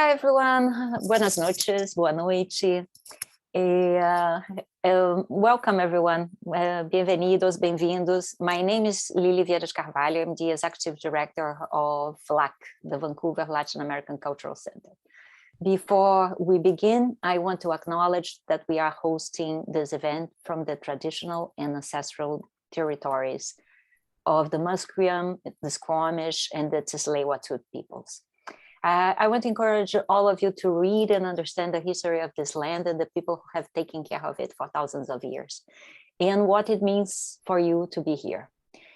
Hi everyone, buenas noches, boa noite. Welcome everyone, bem-vindos, bem-vindos. My name is Lili Vieira de Carvalho. I'm the Executive Director of VLACC, the Vancouver Latin American Cultural Center. Before we begin, I want to acknowledge that we are hosting this event from the traditional and ancestral territories of the Musqueam, the Squamish, and the Tsleil-Waututh peoples. I want to encourage all of you to read and understand the history of this land and the people who have taken care of it for thousands of years, and what it means for you to be here.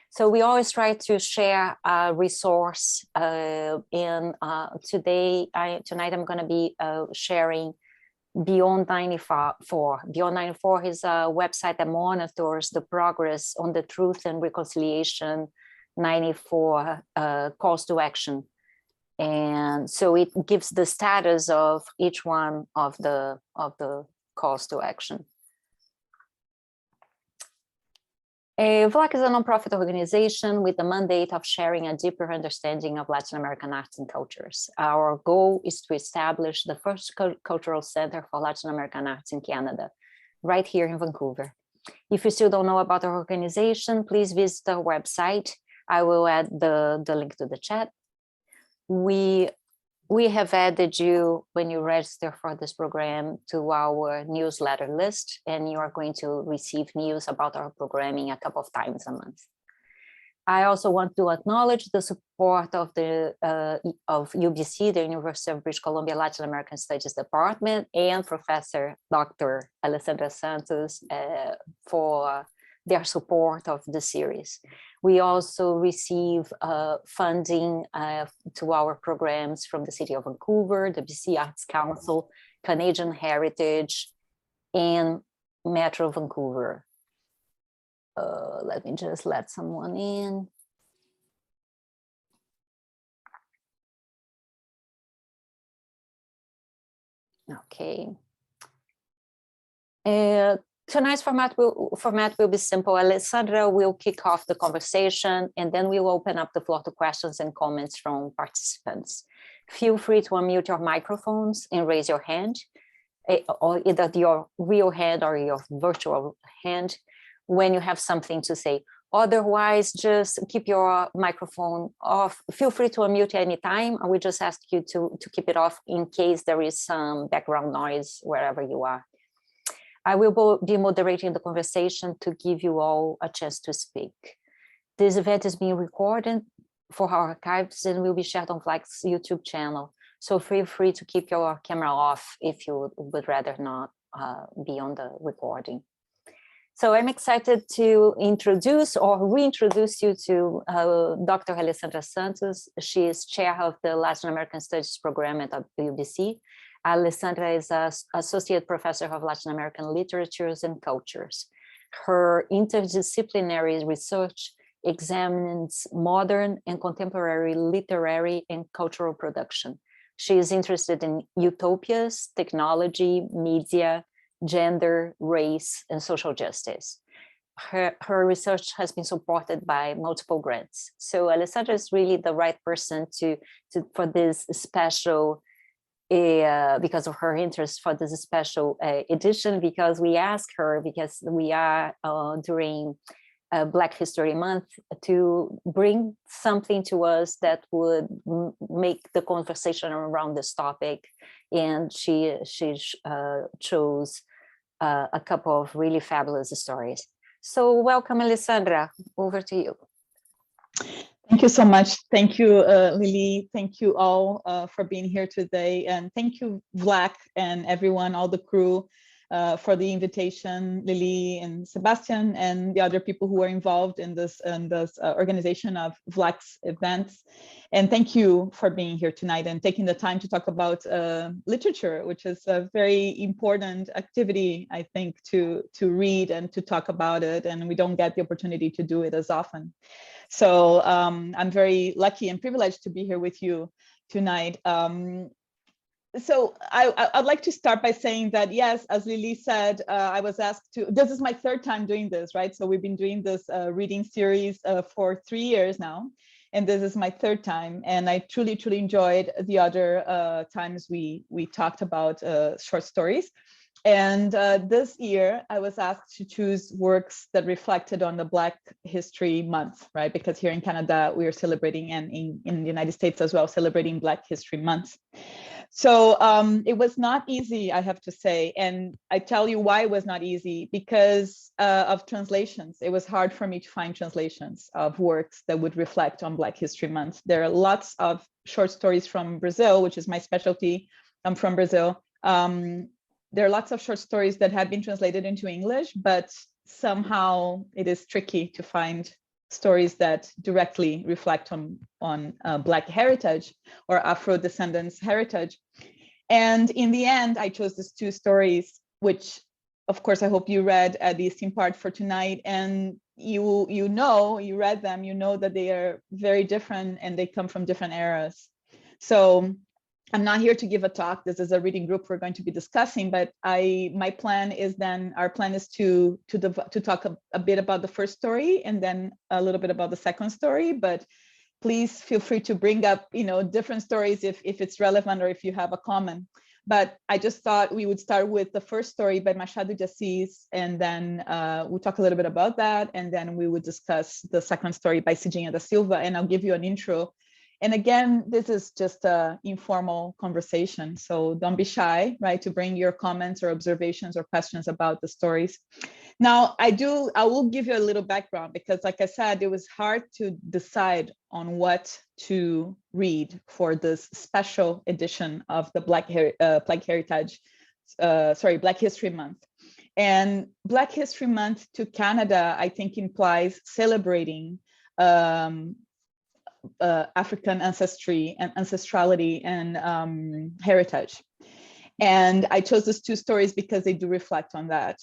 So we always try to share a resource, and tonight I'm going to be sharing Beyond 94. Beyond 94 is a website that monitors the progress on the Truth and Reconciliation 94 calls to action. And so it gives the status of each one of the calls to action. VLACC is a nonprofit organization with the mandate of sharing a deeper understanding of Latin American arts and cultures. Our goal is to establish the first cultural center for Latin American arts in Canada, right here in Vancouver. If you still don't know about our organization, please visit our website. I will add the link to the chat. We have added you, when you register for this program, to our newsletter list, and you are going to receive news about our programming a couple of times a month. I also want to acknowledge the support of UBC, the University of British Columbia Latin American Studies Department, and Professor Dr. Alessandra Santos for their support of the series. We also receive funding to our programs from the City of Vancouver, the BC Arts Council, Canadian Heritage, and Metro Vancouver. Let me just let someone in. Okay. Tonight's format will be simple. Alessandra will kick off the conversation, and then we will open up the floor to questions and comments from participants. Feel free to unmute your microphones and raise your hand, or either your real hand or your virtual hand, when you have something to say. Otherwise, just keep your microphone off. Feel free to unmute anytime, and we just ask you to keep it off in case there is some background noise wherever you are. I will be moderating the conversation to give you all a chance to speak. This event is being recorded for our archives and will be shared on VLACC's YouTube channel. So feel free to keep your camera off if you would rather not be on the recording. So I'm excited to introduce or reintroduce you to Dr. Alessandra Santos. She is chair of the Latin American Studies program at UBC. Alessandra is an associate professor of Latin American literatures and cultures. Her interdisciplinary research examines modern and contemporary literary and cultural production. She is interested in utopias, technology, media, gender, race, and social justice. Her research has been supported by multiple grants. So Alessandra is really the right person for this special because of her interest for this special edition, because we asked her, because we are during Black History Month, to bring something to us that would make the conversation around this topic. And she chose a couple of really fabulous stories. So welcome, Alessandra, over to you. Thank you so much. Thank you, Lili. Thank you all for being here today. And thank you, VLACC, and everyone, all the crew, for the invitation, Lili and Sebastian, and the other people who are involved in this organization of VLACC's events. And thank you for being here tonight and taking the time to talk about literature, which is a very important activity, I think, to read and to talk about it. And we don't get the opportunity to do it as often. So I'm very lucky and privileged to be here with you tonight. So I'd like to start by saying that, yes, as Lili said, I was asked to, this is my third time doing this, right? So we've been doing this reading series for 3 years now. and this is my third time. And I truly, truly enjoyed the other times we talked about short stories. And this year, I was asked to choose works that reflected on the Black History Month, right? Because here in Canada, we are celebrating, and in the United States as well, celebrating Black History Month. So it was not easy, I have to say. And I tell you why it was not easy, because of translations. It was hard for me to find translations of works that would reflect on Black History Month. There are lots of short stories from Brazil, which is my specialty. I'm from Brazil. There are lots of short stories that have been translated into English, but somehow it is tricky to find stories that directly reflect on Black heritage or Afro-descendants heritage. And in the end, I chose these two stories, which of course, I hope you read the esteemed part for tonight. And you read them, you know that they are very different and they come from different eras. So I'm not here to give a talk. This is a reading group we're going to be discussing, but our plan is to talk a bit about the first story and then a little bit about the second story. But please feel free to bring up, different stories if it's relevant or if you have a comment. But I just thought we would start with the first story by Machado de Assis, and then we'll talk a little bit about that, and then we would discuss the second story by Cidinha da Silva, and I'll give you an intro. And again, this is just an informal conversation, so don't be shy, right, to bring your comments or observations or questions about the stories. Now, I will give you a little background, because like I said, it was hard to decide on what to read for this special edition of the Black History Month. And Black History Month to Canada, I think, implies celebrating African ancestry and ancestrality and heritage. And I chose these two stories because they do reflect on that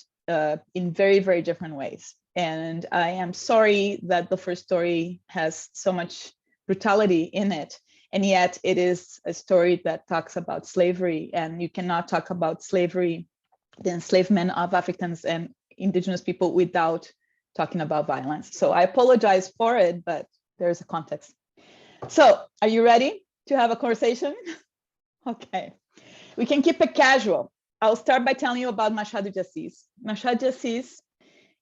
in very, very different ways. And I am sorry that the first story has so much brutality in it. And yet it is a story that talks about slavery, and you cannot talk about slavery, the enslavement of Africans and Indigenous people, without talking about violence. So I apologize for it, but there's a context. So are you ready to have a conversation? Okay, we can keep it casual. I'll start by telling you about Machado de Assis. Machado de Assis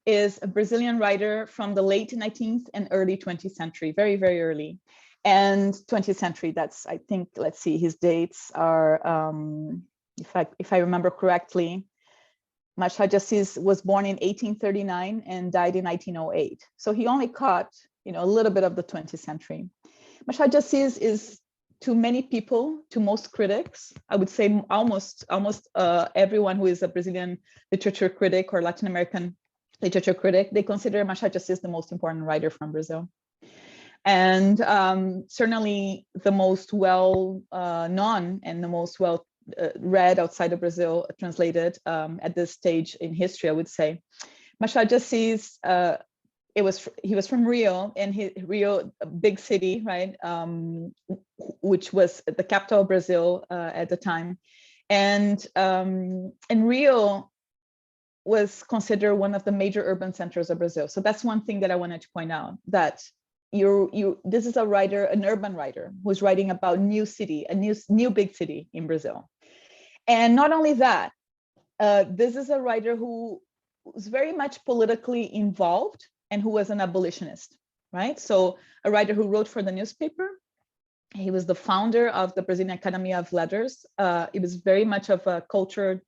is a Brazilian writer from the late 19th and early 20th century, very, very early. And 20th century, that's, I think, let's see, his dates are, if I remember correctly, Machado de Assis was born in 1839 and died in 1908. So he only caught, a little bit of the 20th century. Machado de Assis is, to many people, to most critics, I would say almost everyone who is a Brazilian literature critic or Latin American literature critic, they consider Machado de Assis the most important writer from Brazil. And certainly the most well known and the most well read outside of Brazil, translated at this stage in history, I would say. Machado de Assis, he was from Rio, and Rio, a big city, right, which was the capital of Brazil at the time. And Rio was considered one of the major urban centers of Brazil. So that's one thing that I wanted to point out, that this is a writer, an urban writer, who's writing about new city, a new big city in Brazil. And not only that, this is a writer who was very much politically involved and who was an abolitionist, right? So a writer who wrote for the newspaper. He was the founder of the Brazilian Academy of Letters. He was very much of a cultured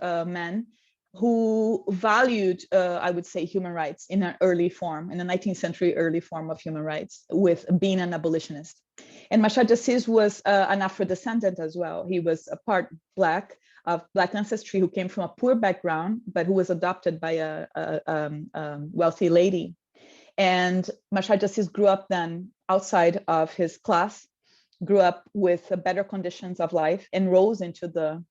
man who valued, I would say, human rights in an early form, in the 19th century early form of human rights, with being an abolitionist. And Machado de Assis was an Afro-descendant as well. He was a part Black, of Black ancestry, who came from a poor background, but who was adopted by a wealthy lady. And Machado de Assis grew up then outside of his class, grew up with better conditions of life, and rose into the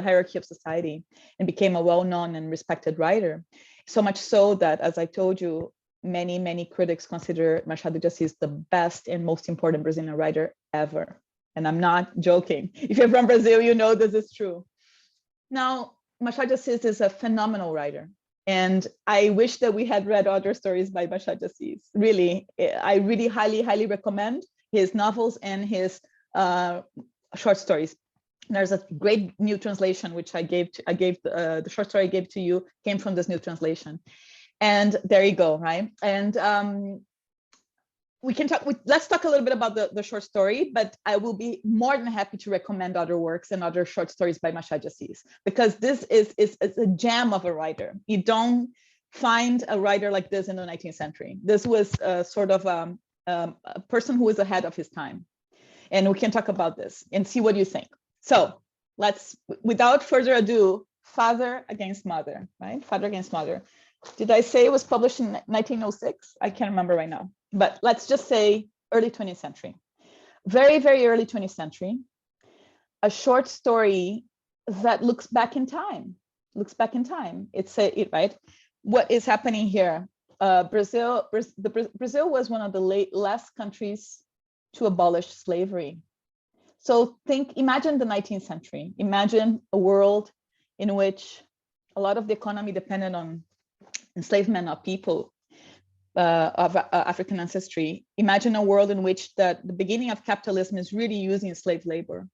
hierarchy of society, and became a well-known and respected writer. So much so that, as I told you, many critics consider Machado de Assis the best and most important Brazilian writer ever. And I'm not joking. If you're from Brazil, you know this is true. Now, Machado de Assis is a phenomenal writer. And I wish that we had read other stories by Machado de Assis. Really, I really highly recommend his novels and his short stories. There's a great new translation, which the short story I gave to you came from this new translation. And there you go, right? And we can talk, let's talk a little bit about the short story, but I will be more than happy to recommend other works and other short stories by Machado de Assis, because this is a gem of a writer. You don't find a writer like this in the 19th century. This was sort of a person who was ahead of his time. And we can talk about this and see what you think. So let's, without further ado, Father Against Mother, right? Father Against Mother. Did I say it was published in 1906? I can't remember right now, but let's just say early 20th century. Very, very early 20th century. A short story that looks back in time, It's right? What is happening here? Brazil was one of the last countries to abolish slavery. So imagine the 19th century. Imagine a world in which a lot of the economy depended on enslavement of people of African ancestry. Imagine a world in which the beginning of capitalism is really using slave labor.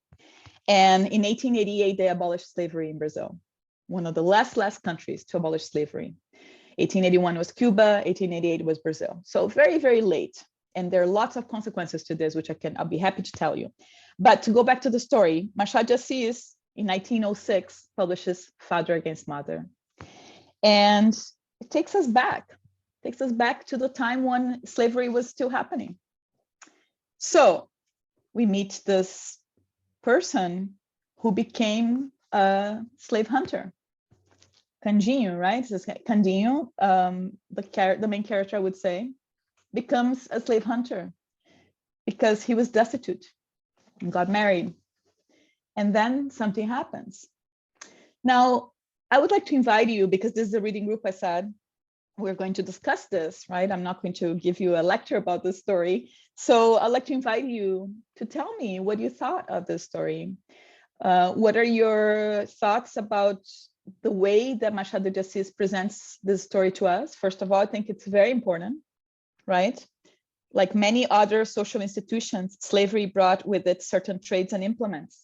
And in 1888, they abolished slavery in Brazil, one of the last countries to abolish slavery. 1881 was Cuba, 1888 was Brazil. So very, very late. And there are lots of consequences to this, which I'll be happy to tell you. But to go back to the story, Machado de Assis in 1906 publishes Father Against Mother. And it takes us back to the time when slavery was still happening. So we meet this person who became a slave hunter, Candinho, right? This Candinho, the main character, I would say, becomes a slave hunter because he was destitute and got married. And then something happens. Now, I would like to invite you, because this is a reading group, I said, we're going to discuss this, right? I'm not going to give you a lecture about this story. So I'd like to invite you to tell me what you thought of this story. What are your thoughts about the way that Machado de Assis presents this story to us? First of all, I think it's very important, right? Like many other social institutions, slavery brought with it certain trades and implements.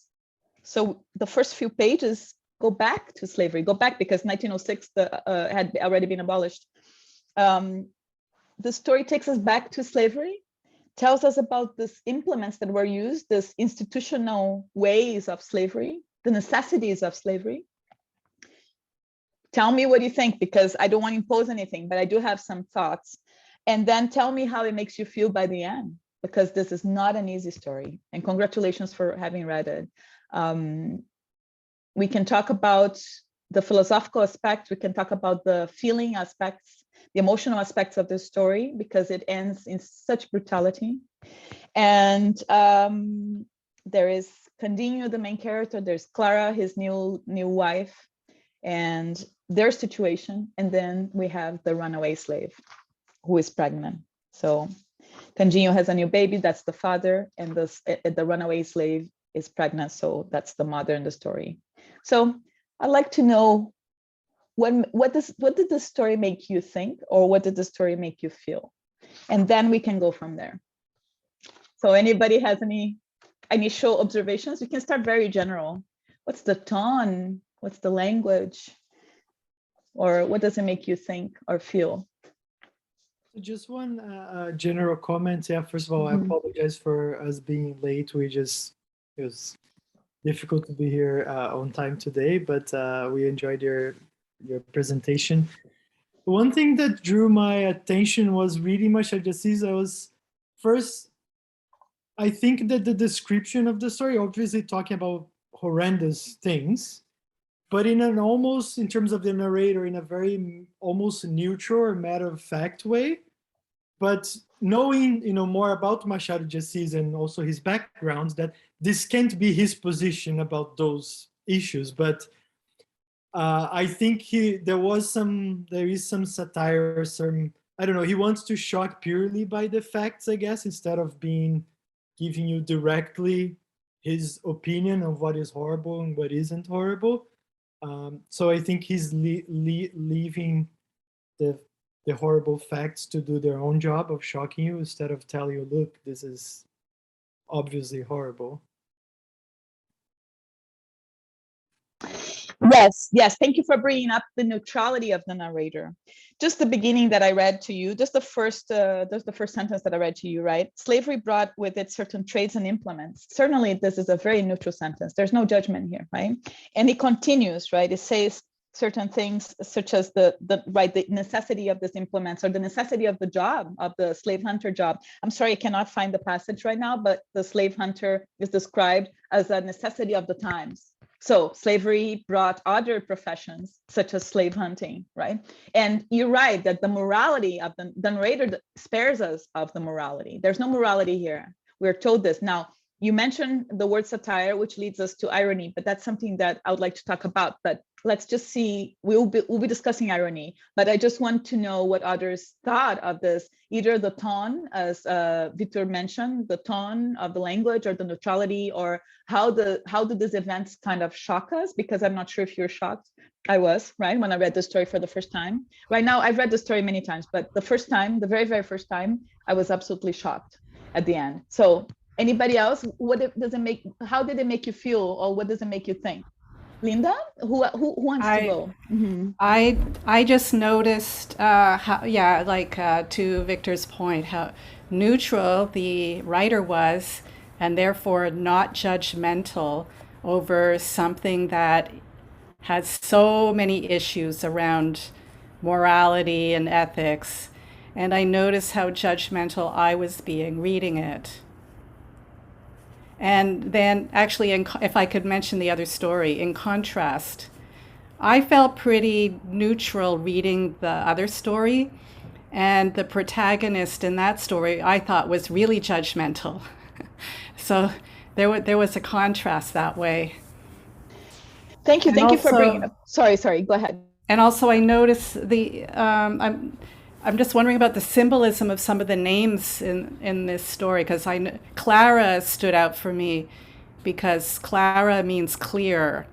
So the first few pages go back to slavery, because 1906 had already been abolished. The story takes us back to slavery, tells us about these implements that were used, this institutional ways of slavery, the necessities of slavery. Tell me what you think, because I don't want to impose anything, but I do have some thoughts. And then tell me how it makes you feel by the end, because this is not an easy story. And congratulations for having read it. We can talk about the philosophical aspect. We can talk about the feeling aspects, the emotional aspects of this story, because it ends in such brutality. And there is Candinho, the main character. There's Clara, his new wife, and their situation. And then we have the runaway slave who is pregnant. So Candinho has a new baby, that's the father, and the runaway slave is pregnant, so that's the mother in the story. So I'd like to know, what did the story make you think, or what did the story make you feel? And then we can go from there. So anybody has any initial observations? You can start very general. What's the tone? What's the language? Or what does it make you think or feel? Just one general comment. Yeah, first of all, I apologize for us being late. It was difficult to be here on time today, but we enjoyed your presentation. One thing that drew my attention was reading Machado de Assis. I think that the description of the story, obviously talking about horrendous things, but in terms of the narrator, in a very almost neutral or matter-of-fact way. But knowing, more about Machado de Assis and also his background, that this can't be his position about those issues. But I think there is some satire, I don't know, he wants to shock purely by the facts, I guess, instead of giving you directly his opinion of what is horrible and what isn't horrible. So I think he's leaving the horrible facts to do their own job of shocking you instead of telling you, look, this is obviously horrible. Yes. Thank you for bringing up the neutrality of the narrator. Just the beginning that I read to you, just the first sentence that I read to you, right? Slavery brought with it certain trades and implements. Certainly, this is a very neutral sentence. There's no judgment here, right? And it continues, right? It says certain things such as the necessity of this implements, or the necessity of the job, of the slave hunter job. I'm sorry, I cannot find the passage right now, but the slave hunter is described as a necessity of the times. So slavery brought other professions such as slave hunting, right? And you're right that the morality of the narrator spares us of the morality. There's no morality here. We're told this. Now, you mentioned the word satire, which leads us to irony, but that's something that I would like to talk about. But let's just see, we'll be discussing irony, but I just want to know what others thought of this, either the tone, as Victor mentioned, the tone of the language, or the neutrality, or how do these events kind of shock us? Because I'm not sure if you're shocked. I was, right, when I read the story for the first time. Right now, I've read the story many times, but the first time, the very, very first time, I was absolutely shocked at the end. So anybody else, how did it make you feel, or what does it make you think? Linda, who wants to go? Mm-hmm. I just noticed to Victor's point, how neutral the writer was, and therefore not judgmental over something that has so many issues around morality and ethics. And I noticed how judgmental I was being reading it. And then actually, if I could mention the other story, in contrast, I felt pretty neutral reading the other story. And the protagonist in that story, I thought, was really judgmental. So there was a contrast that way. Thank you. Thank you for bringing it up. Sorry, go ahead. And also I noticed I'm just wondering about the symbolism of some of the names in this story, because Clara stood out for me, because Clara means clear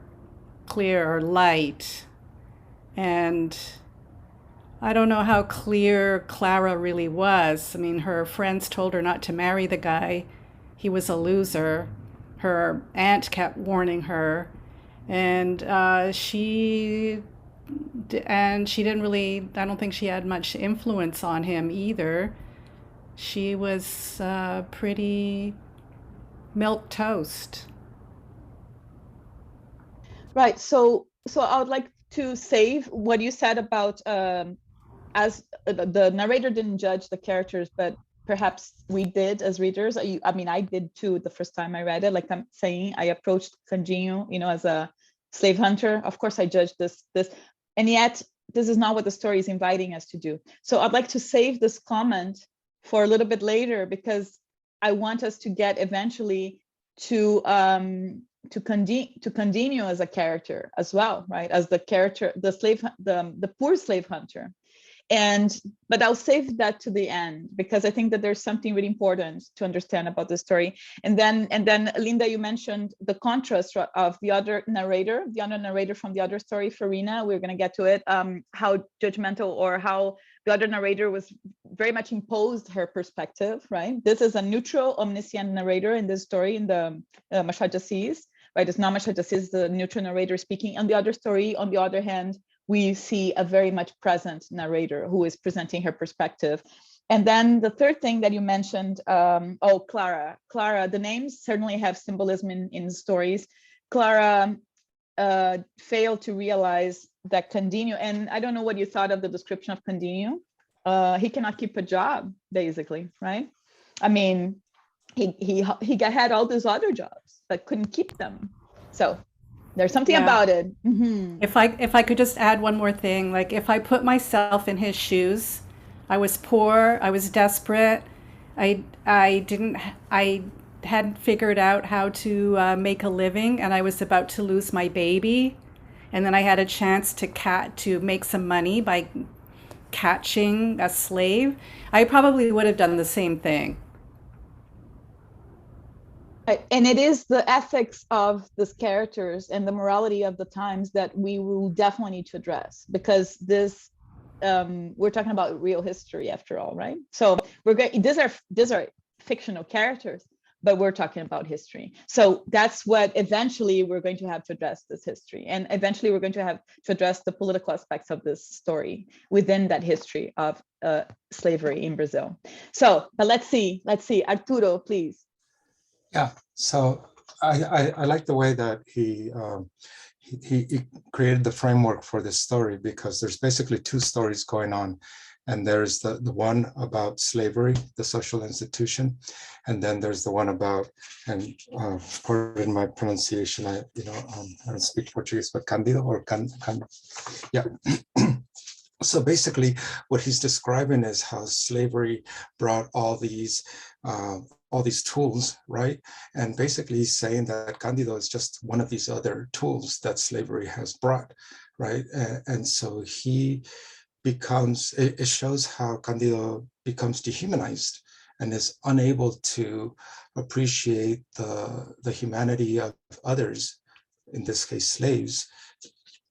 or light. And I don't know how clear Clara really was. I mean, her friends told her not to marry the guy. He was a loser. Her aunt kept warning her. And she didn't really, I don't think she had much influence on him either. She was pretty milquetoast. Right. So I would like to save what you said about as the narrator didn't judge the characters, but perhaps we did as readers. I mean, I did too the first time I read it. Like I'm saying, I approached Candinho, as a slave hunter. Of course, I judged this, and yet this is not what the story is inviting us to do. So I'd like to save this comment for a little bit later, because I want us to get eventually to Candinho as a character as well, right? As the character, the poor slave hunter. But I'll save that to the end, because I think that there's something really important to understand about the story. And then Linda, you mentioned the contrast of the other narrator from the other story, Farrina. We're going to get to it. How judgmental, or how the other narrator was very much imposed her perspective, right? This is a neutral, omniscient narrator in this story, in the Machado de Assis, right? It's not Machado de Assis, the neutral narrator speaking. On the other story, on the other hand, we see a very much present narrator who is presenting her perspective. And then the third thing that you mentioned, Clara, the names certainly have symbolism in stories. Clara failed to realize that Candinho, and I don't know what you thought of the description of Candinho. He cannot keep a job, basically, right? I mean, he had all these other jobs, but couldn't keep them. So there's something about it. Mm-hmm. If I could just add one more thing, like if I put myself in his shoes, I was poor, I was desperate, I hadn't figured out how to make a living, and I was about to lose my baby, and then I had a chance to make some money by catching a slave. I probably would have done the same thing. And it is the ethics of these characters and the morality of the times that we will definitely need to address, because this we're talking about real history after all, right? So we're going, these are fictional characters, but we're talking about history. So that's what eventually we're going to have to address, this history. And eventually we're going to have to address the political aspects of this story within that history of slavery in Brazil. So, but let's see, Arturo, please. Yeah, so I like the way that he created the framework for this story, because there's basically two stories going on. And there's the one about slavery, the social institution, and then there's the one about, and pardon my pronunciation, I don't speak Portuguese, but Cândido or yeah. So basically, what he's describing is how slavery brought all these tools, right? And basically, he's saying that Cândido is just one of these other tools that slavery has brought, right? And so he becomes, it shows how Cândido becomes dehumanized and is unable to appreciate the humanity of others, in this case slaves,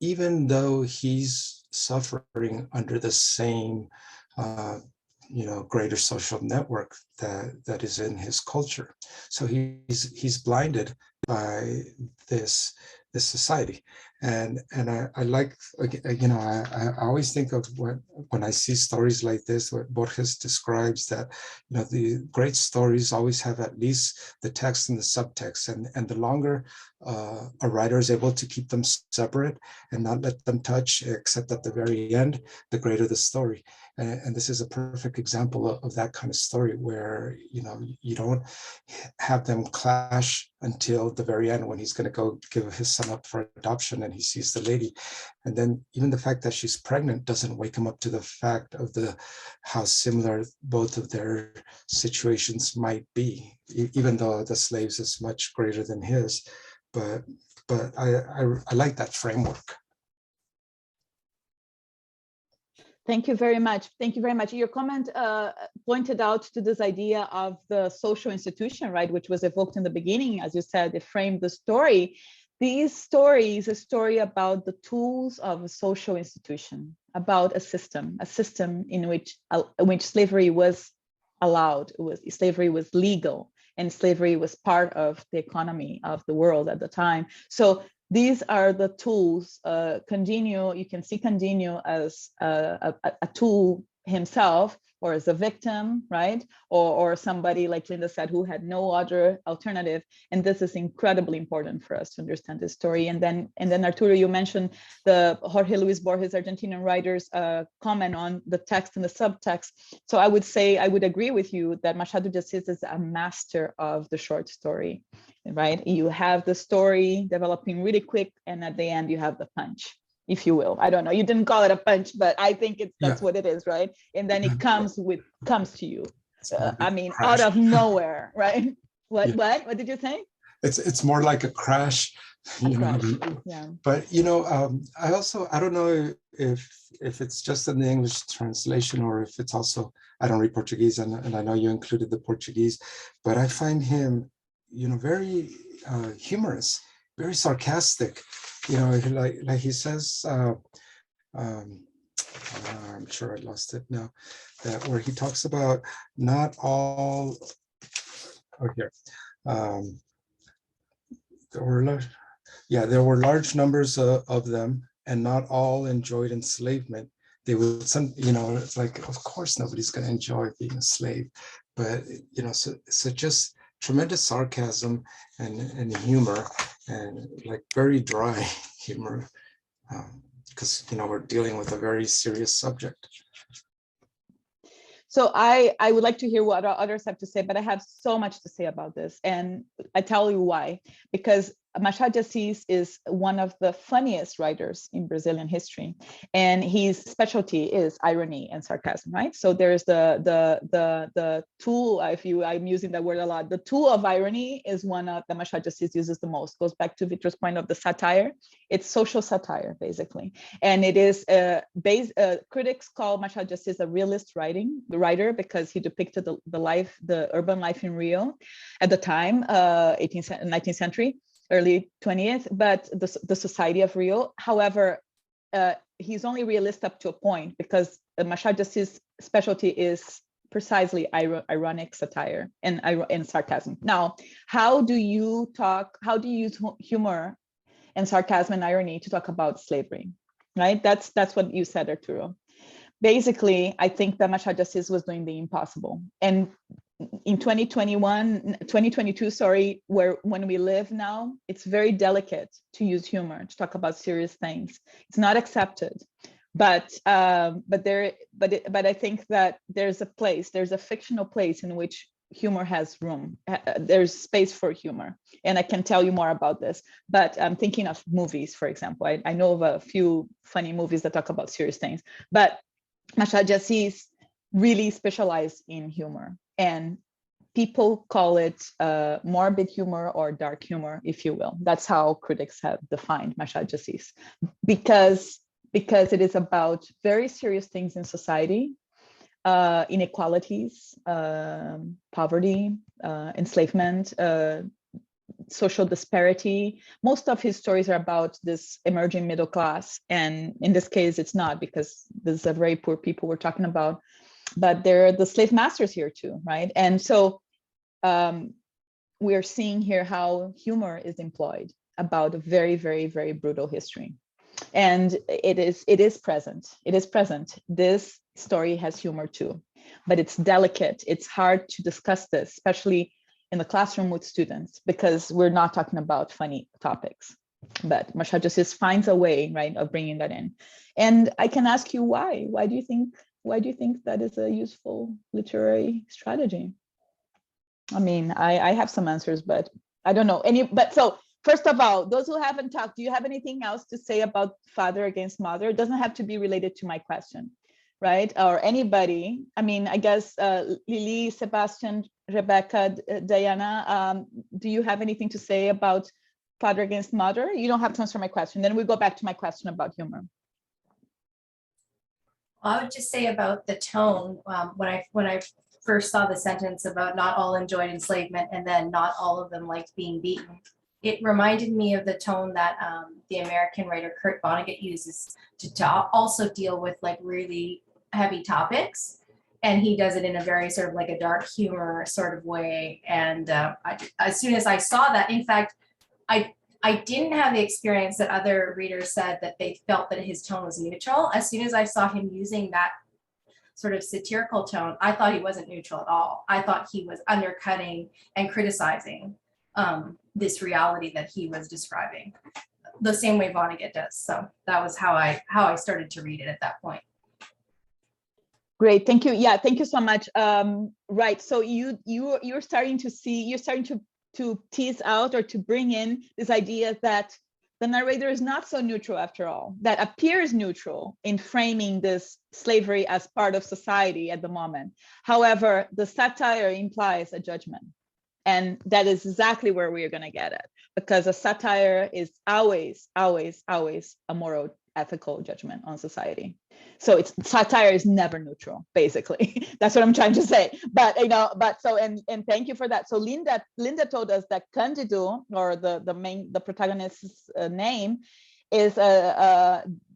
even though he's suffering under the same greater social network that is in his culture. So he's blinded by this society. And I like, I always think of when I see stories like this, what Borges describes, that the great stories always have at least the text and the subtext, and the longer a writer is able to keep them separate and not let them touch except at the very end, the greater the story. And this is a perfect example of that kind of story, where you don't have them clash until the very end, when he's going to go give his son up for adoption and he sees the lady. And then even the fact that she's pregnant doesn't wake him up to the fact of how similar both of their situations might be, even though the slaves is much greater than his. But I like that framework. Thank you very much. Thank you very much. Your comment pointed out to this idea of the social institution, right, which was evoked in the beginning. As you said, it framed the story. These stories, a story about the tools of a social institution, about a system in which slavery was allowed. Slavery was legal, and slavery was part of the economy of the world at the time. So these are the tools. You can see Cândido as a tool himself, or as a victim, right? Or somebody, like Linda said, who had no other alternative. And this is incredibly important for us to understand this story. And then Arturo, you mentioned the Jorge Luis Borges, Argentinian writer's comment on the text and the subtext. So I would agree with you that Machado de Assis is a master of the short story, right? You have the story developing really quick, and at the end you have the punch, if you will. I don't know, you didn't call it a punch, but I think that's what it is, right? And then it comes to you. Out of nowhere, right? What did you say? It's more like a crash, Yeah. But I don't know if it's just in the English translation, or if it's also, I don't read Portuguese, and I know you included the Portuguese, but I find him very humorous, very sarcastic. Like he says, I'm sure I lost it now, where he talks about not all, there were large numbers of them, and not all enjoyed enslavement. They would, it's like, of course nobody's going to enjoy being a slave, but so just tremendous sarcasm and humor, and like very dry humor, because we're dealing with a very serious subject. So I would like to hear what others have to say, but I have so much to say about this, and I tell you why. Because Machado de Assis is one of the funniest writers in Brazilian history, and his specialty is irony and sarcasm, right? So there's the tool, I'm using that word a lot, the tool of irony is one of the Machado de Assis uses the most. Goes back to Victor's point of the satire. It's social satire, basically, and it is critics call Machado de Assis a realist writer because he depicted the urban life in Rio at the time, 19th century. Early 20th, but the society of Rio. However, he's only realist up to a point, because Machado de Assis' specialty is precisely ironic satire and sarcasm. Now, how do you use humor and sarcasm and irony to talk about slavery, right? That's what you said, Arturo. Basically, I think that Machado de Assis was doing the impossible. And in 2022, sorry, when we live now, it's very delicate to use humor to talk about serious things. It's not accepted. But I think that there's a fictional place in which humor has room. There's space for humor, and I can tell you more about this. But I'm thinking of movies, for example. I know of a few funny movies that talk about serious things, but Machado de Assis really specialized in humor, and people call it morbid humor or dark humor, if you will. That's how critics have defined Machado de Assis, because it is about very serious things in society, inequalities, poverty, enslavement, social disparity. Most of his stories are about this emerging middle class. And in this case, it's not, because this is a very poor people we're talking about, but they're the slave masters here too, right? And so we're seeing here how humor is employed about a very, very, very brutal history. And it is present. It is present. This story has humor too, but it's delicate. It's hard to discuss this, especially in the classroom with students, because we're not talking about funny topics. But Machado de Assis finds a way, right, of bringing that in. And I can ask you why. Why do you think that is a useful literary strategy? I mean, I have some answers, but I don't know any. But so, first of all, those who haven't talked, do you have anything else to say about father against mother? It doesn't have to be related to my question, right? Or anybody. I mean, I guess Lily, Sebastian, Rebecca, Diana, do you have anything to say about father against mother? You don't have to answer my question. Then we go back to my question about humor. I would just say about the tone, when I first saw the sentence about not all enjoyed enslavement and then not all of them liked being beaten, it reminded me of the tone that the American writer Kurt Vonnegut uses to also deal with like really heavy topics. And he does it in a very sort of like a dark humor sort of way. And as soon as I saw that, in fact, I didn't have the experience that other readers said that they felt that his tone was neutral. As soon as I saw him using that sort of satirical tone, I thought he wasn't neutral at all. I thought he was undercutting and criticizing this reality that he was describing, the same way Vonnegut does. So that was how I started to read it at that point. Great, thank you. Yeah, thank you so much. Right, so you're starting to tease out or to bring in this idea that the narrator is not so neutral after all, that appears neutral in framing this slavery as part of society at the moment. However, the satire implies a judgment. And that is exactly where we are going to get it, because a satire is always, always, always a moral, ethical judgment on society. So satire is never neutral, basically. That's what I'm trying to say. But and thank you for that. So Linda told us that Cândido, or the protagonist's name, is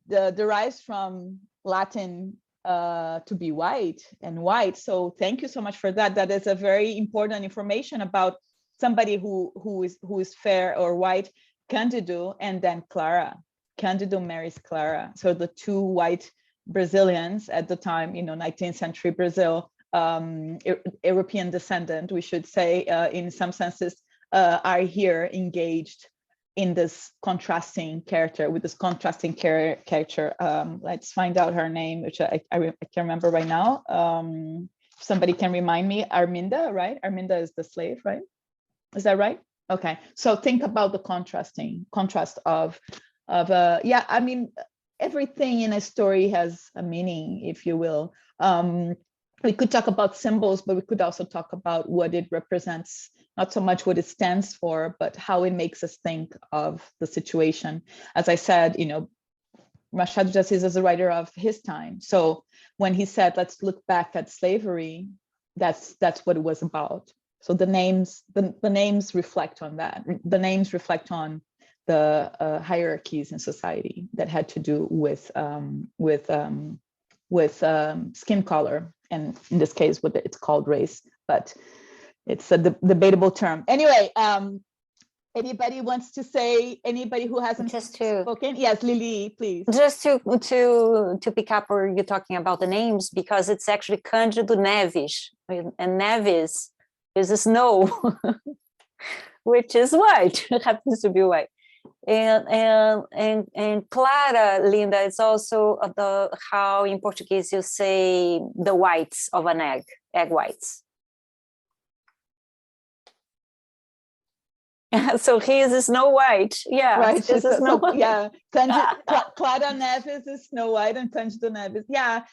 derives from Latin to be white and white. So thank you so much for that. That is a very important information about somebody who is fair or white. Cândido and then Clara. Cândido marries Clara. So the two white Brazilians at the time, 19th century Brazil, European descendant, we should say, in some senses, are here engaged in this contrasting character, with this contrasting character. Let's find out her name, which I can't remember right now. Somebody can remind me. Arminda, right? Arminda is the slave, right? Is that right? Okay. So think about the contrast of yeah, I mean, everything in a story has a meaning, if you will. We could talk about symbols, but we could also talk about what it represents, not so much what it stands for, but how it makes us think of the situation. As I said, Machado de Assis is a writer of his time. So when he said, let's look back at slavery, that's what it was about. So the names reflect on that. The names reflect on the hierarchies in society that had to do with skin color, and in this case, it's called race, but it's a debatable term. Anyway, anybody wants to say? Anybody who hasn't spoken? Yes, Lily, please. Just to pick up where you're talking about the names, because it's actually Cândido Neves, and Neves is snow, which is white. It happens to be white. And Clara, Linda, it's also how in Portuguese you say the whites of an egg whites. So he is Snow White. Yeah, right. This is Snow White. Yeah, Clara Neves is Snow White, and Cândido Neves. Yeah,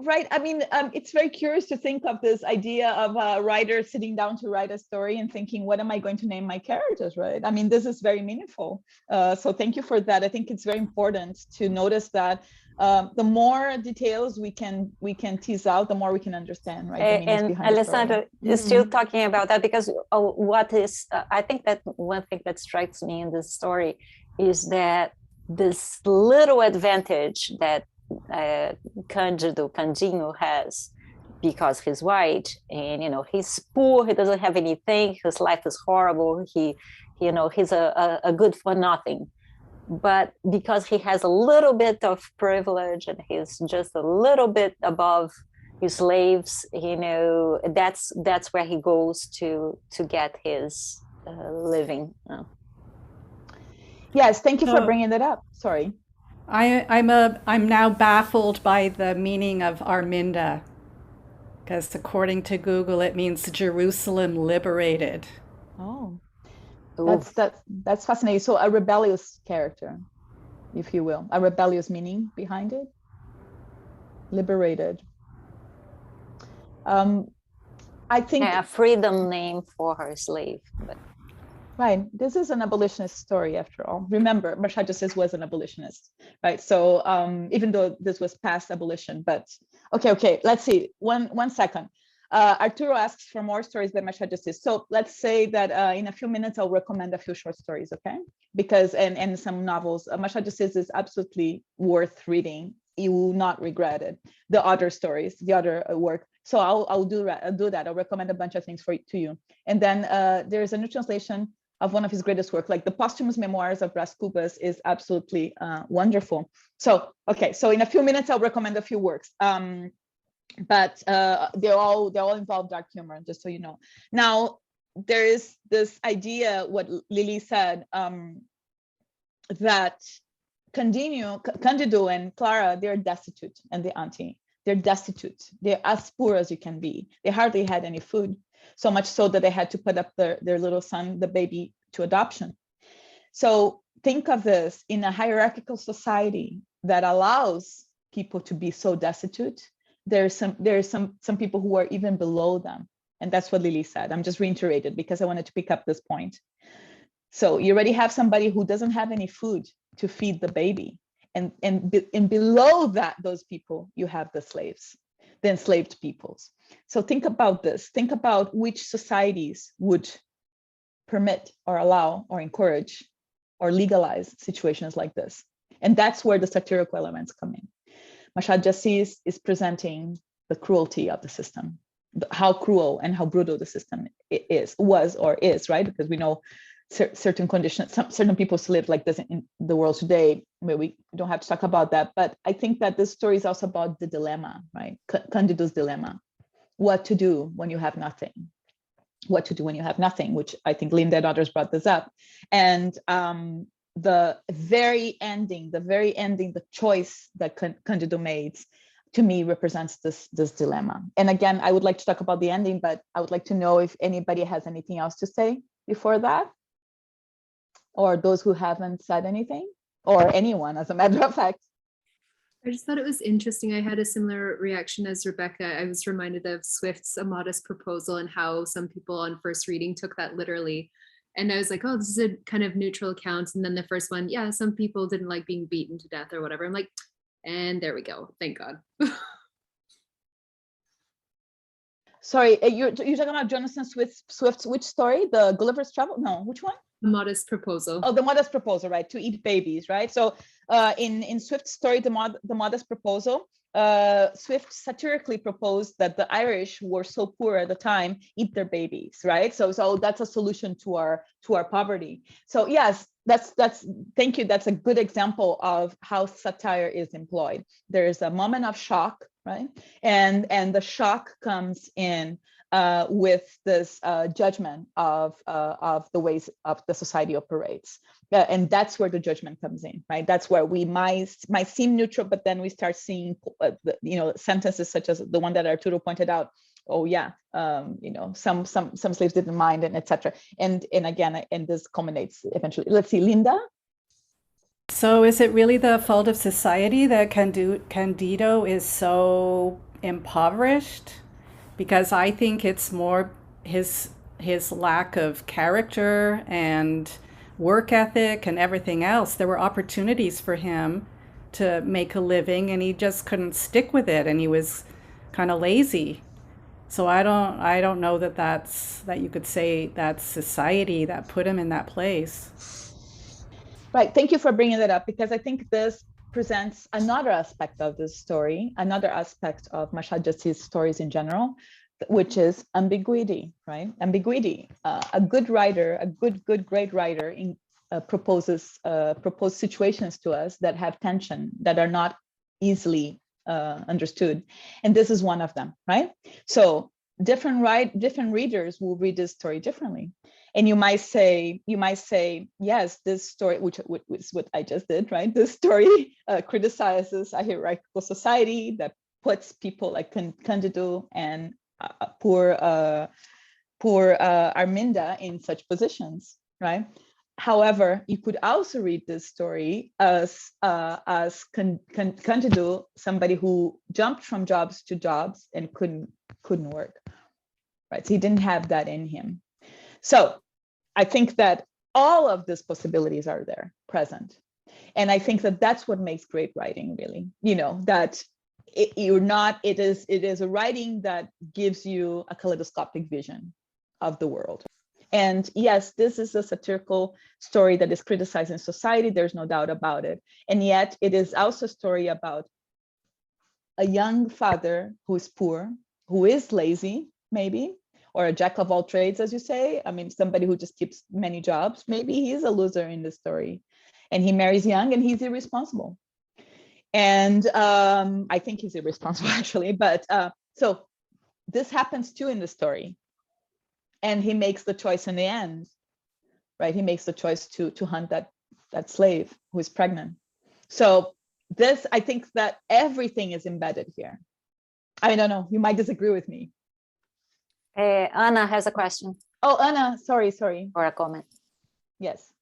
right. I mean, it's very curious to think of this idea of a writer sitting down to write a story and thinking, what am I going to name my characters, right? I mean, this is very meaningful. So thank you for that. I think it's very important to notice that the more details we can tease out, the more we can understand, right? And Alessandra is still talking about that, because what is, I think that one thing that strikes me in this story is that this little advantage that Candinho has, because he's white, and he's poor, he doesn't have anything, his life is horrible, he's a good for nothing, but because he has a little bit of privilege and he's just a little bit above his slaves, that's where he goes to get his living. Yes, thank you for bringing that up. Sorry. I'm now baffled by the meaning of Arminda, because according to Google, it means Jerusalem liberated. Oh, that's fascinating. So a rebellious character, if you will, a rebellious meaning behind it. Liberated. I think a freedom name for her slave, but. Right. This is an abolitionist story, after all. Remember, Machado de Assis was an abolitionist, right? So even though this was past abolition, but okay. Let's see. One second. Arturo asks for more stories by Machado de Assis. So let's say that in a few minutes, I'll recommend a few short stories, okay? Because, and some novels. Machado de Assis is absolutely worth reading. You will not regret it. The other stories, the other work. So I'll do that. I'll recommend a bunch of things to you. And then there's a new translation of one of his greatest work, like the posthumous memoirs of Brás Cubas is absolutely wonderful. So, okay, so in a few minutes, I'll recommend a few works. But they all involve dark humor, just so you know. Now, there is this idea, what Lily said, that Cândido and Clara, they're destitute, and the auntie, they're destitute. They're as poor as you can be. They hardly had any food. So much so that they had to put up their little son, the baby, to adoption. So think of this in a hierarchical society that allows people to be so destitute. There's some people who are even below them. And that's what Lily said. I'm just reiterated because I wanted to pick up this point. So you already have somebody who doesn't have any food to feed the baby. And below that, those people, you have the slaves, the enslaved peoples. So think about this. Think about which societies would permit or allow or encourage or legalize situations like this. And that's where the satirical elements come in. Machado de Assis is presenting the cruelty of the system, how cruel and how brutal the system was or is, right? Because we know certain conditions, certain people still live like this in the world today, where we don't have to talk about that. But I think that this story is also about the dilemma, right? Cândido's dilemma. What to do when you have nothing? What to do when you have nothing, which I think Linda and others brought this up. And the very ending, the choice that Cândido made, to me, represents this dilemma. And again, I would like to talk about the ending, but I would like to know if anybody has anything else to say before that, or those who haven't said anything, or anyone, as a matter of fact. I just thought it was interesting. I had a similar reaction as Rebecca. I was reminded of Swift's A Modest Proposal and how some people on first reading took that literally. And I was like, oh, this is a kind of neutral account. And then the first one, yeah, some people didn't like being beaten to death or whatever. I'm like, and there we go. Thank God. Sorry, you're talking about Jonathan Swift's which story? The Gulliver's Travel? No, which one? The Modest Proposal. Oh, the Modest Proposal, right? To eat babies, right? So in Swift's story, the Modest Proposal, Swift satirically proposed that the Irish, who were so poor at the time, eat their babies, right? So that's a solution to our poverty. So yes, thank you. That's a good example of how satire is employed. There is a moment of shock, right? And the shock comes in with this judgment of the ways of the society operates. And that's where the judgment comes in, right? That's where we might seem neutral, but then we start seeing, sentences such as the one that Arturo pointed out. Oh yeah, some slaves didn't mind, and etc. And again, and this culminates eventually. Let's see, Linda. So is it really the fault of society that Candido is so impoverished? Because I think it's more his lack of character and work ethic and everything else. There were opportunities for him to make a living, and he just couldn't stick with it, and he was kind of lazy. So I don't know that you could say that's society that put him in that place. Right. Thank you for bringing that up, because I think this presents another aspect of this story, another aspect of Machado de Assis stories in general, which is ambiguity, right? Ambiguity. A good writer, great writer proposes situations to us that have tension, that are not easily understood. And this is one of them, right? So different readers will read this story differently. And you might say, yes, this story, which is what I just did, right? This story criticizes a hierarchical society that puts people like Candido and poor Arminda in such positions, right? However, you could also read this story as Candido, somebody who jumped from jobs to jobs and couldn't work, right? So he didn't have that in him. So I think that all of these possibilities are there present. And I think that that's what makes great writing, really, that it is a writing that gives you a kaleidoscopic vision of the world. And yes, this is a satirical story that is criticizing society. There's no doubt about it. And yet it is also a story about a young father who is poor, who is lazy, maybe, or a jack of all trades, as you say. I mean, somebody who just keeps many jobs. Maybe he's a loser in the story. And he marries young and he's irresponsible. And I think he's irresponsible, actually. But so this happens too in the story. And he makes the choice in the end, right? He makes the choice to hunt that slave who is pregnant. So this, I think that everything is embedded here. I don't know, you might disagree with me. Anna has a question. Oh, Anna, sorry. Or a comment. Yes.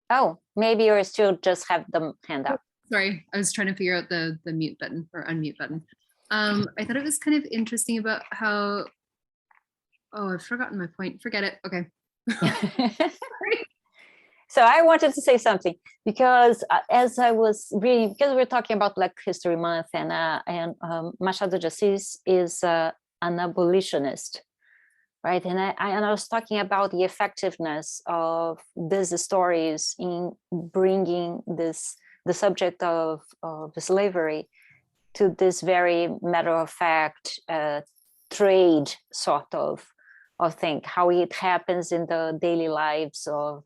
Oh, maybe you still just have the hand up. Sorry, I was trying to figure out the mute button or unmute button. I thought it was kind of interesting about how, oh, I've forgotten my point. Forget it. Okay. So I wanted to say something because as I was reading, because we're talking about Black History Month, and Machado de Assis is an abolitionist, right? And I was talking about the effectiveness of these stories in bringing the subject of slavery to this very matter-of-fact trade sort of thing, how it happens in the daily lives of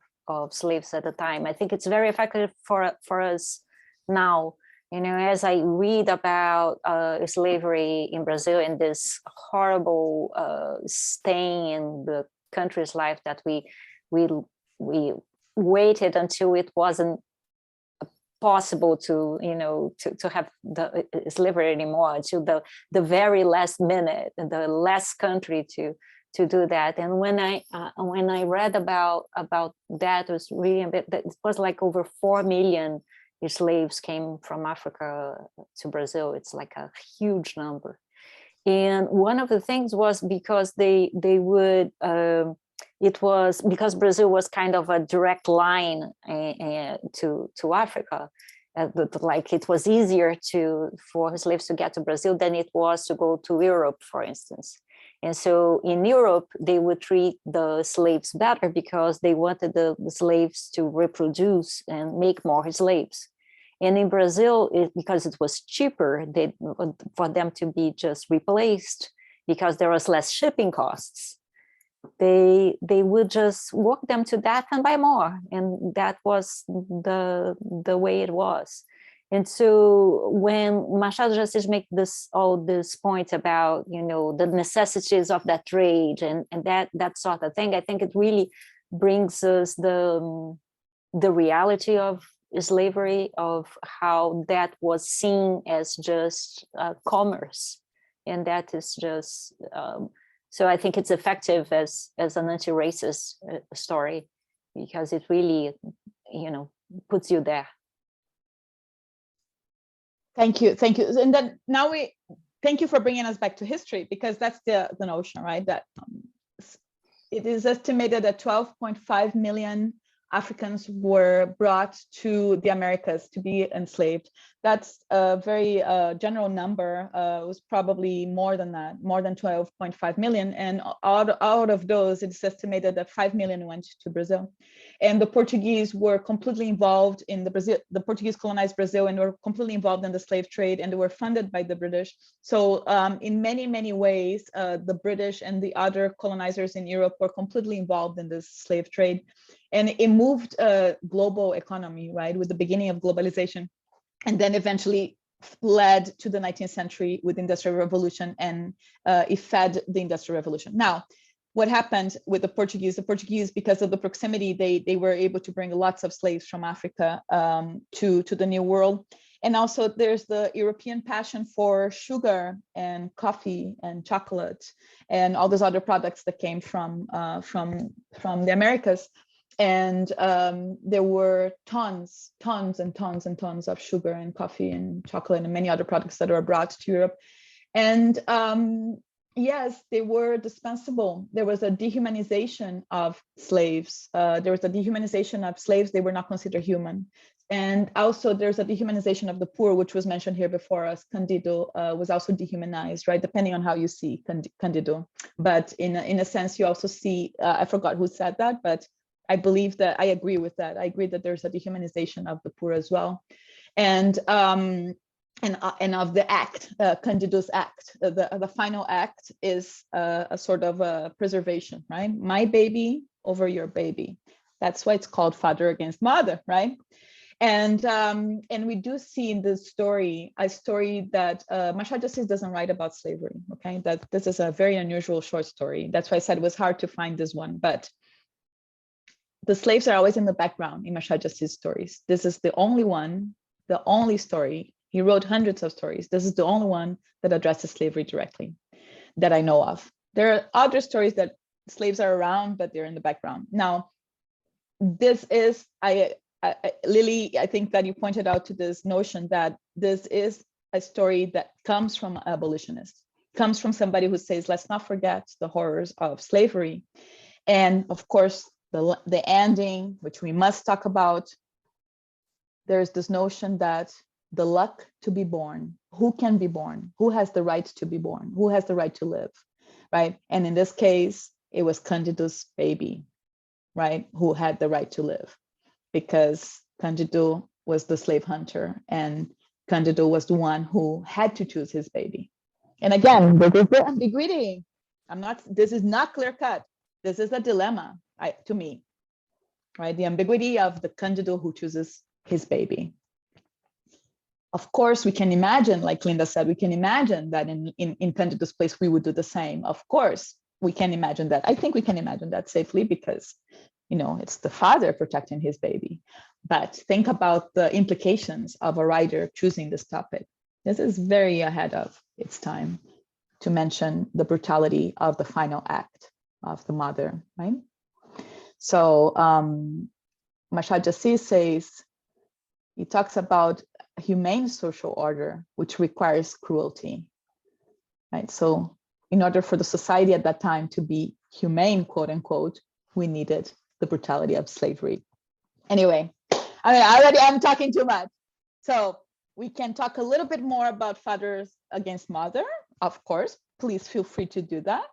slaves at the time. I think it's very effective for us now. As I read about slavery in Brazil and this horrible stain in the country's life that we waited until it wasn't possible to have the slavery anymore, until the very last minute, the last country to do that. And when I read about that, it was really it was like over 4 million slaves came from Africa to Brazil. It's like a huge number. And one of the things was because they would it was because Brazil was kind of a direct line to Africa. Like it was easier for slaves to get to Brazil than it was to go to Europe, for instance. And so in Europe, they would treat the slaves better because they wanted the slaves to reproduce and make more slaves. And in Brazil, because it was cheaper for them to be just replaced, because there was less shipping costs, they would just work them to death and buy more. And that was the way it was. And so when Machado de Assis makes all this point about, the necessities of that trade and that sort of thing, I think it really brings us the reality of slavery, of how that was seen as just commerce. And that is just, so I think it's effective as an anti-racist story, because it really, puts you there. Thank you. And then now thank you for bringing us back to history, because that's the notion, right? That it is estimated that 12.5 million Africans were brought to the Americas to be enslaved. That's a very general number. It was probably more than that, more than 12.5 million. And out of those, it's estimated that 5 million went to Brazil. And the Portuguese were completely involved in the Portuguese colonized Brazil, and were completely involved in the slave trade, and they were funded by the British. So in many, many ways, the British and the other colonizers in Europe were completely involved in this slave trade. And it moved a global economy, right, with the beginning of globalization, and then eventually led to the 19th century with the Industrial Revolution, and it fed the Industrial Revolution. Now, what happened with the Portuguese? The Portuguese, because of the proximity, they were able to bring lots of slaves from Africa to the New World. And also there's the European passion for sugar and coffee and chocolate and all those other products that came from the Americas. And there were tons and tons of sugar and coffee and chocolate and many other products that were brought to Europe. And yes, they were dispensable. There was a dehumanization of slaves. There was a dehumanization of slaves. They were not considered human. And also there's a dehumanization of the poor, which was mentioned here before us. Candido was also dehumanized, right? Depending on how you see Candido. But in a sense, you also see, I forgot who said that, but I believe that I agree with that. I agree that there's a dehumanization of the poor as well. And of the act, Candido's act, the final act is a sort of a preservation, right? My baby over your baby. That's why it's called father against mother, right? And we do see in this story a story that Machado de Assis doesn't write about slavery. Okay, that this is a very unusual short story. That's why I said it was hard to find this one, but the slaves are always in the background in Machado de Assis stories. This is the only one, the only story. He wrote hundreds of stories. This is the only one that addresses slavery directly that I know of. There are other stories that slaves are around, but they're in the background. Now, this is, Lily, I think that you pointed out to this notion that this is a story that comes from abolitionists, comes from somebody who says, let's not forget the horrors of slavery. And of course, the ending, which we must talk about, there's this notion that the luck to be born, who can be born, who has the right to be born, who has the right to live, right? And in this case, it was Candido's baby, right, who had the right to live, because Candido was the slave hunter and Candido was the one who had to choose his baby. And again, there is the ambiguity. This is not clear cut. This is a dilemma to me, right? The ambiguity of the Candido who chooses his baby. Of course, we can imagine, like Linda said, we can imagine that in Candido's place, we would do the same. Of course, we can imagine that. I think we can imagine that safely because, it's the father protecting his baby. But think about the implications of a writer choosing this topic. This is very ahead of its time to mention the brutality of the final act of the mother, right? So Machado de Assis says, he talks about a humane social order, which requires cruelty, right? So in order for the society at that time to be humane, quote unquote, we needed the brutality of slavery. Anyway, I'm talking too much. So we can talk a little bit more about fathers against mother, of course, please feel free to do that.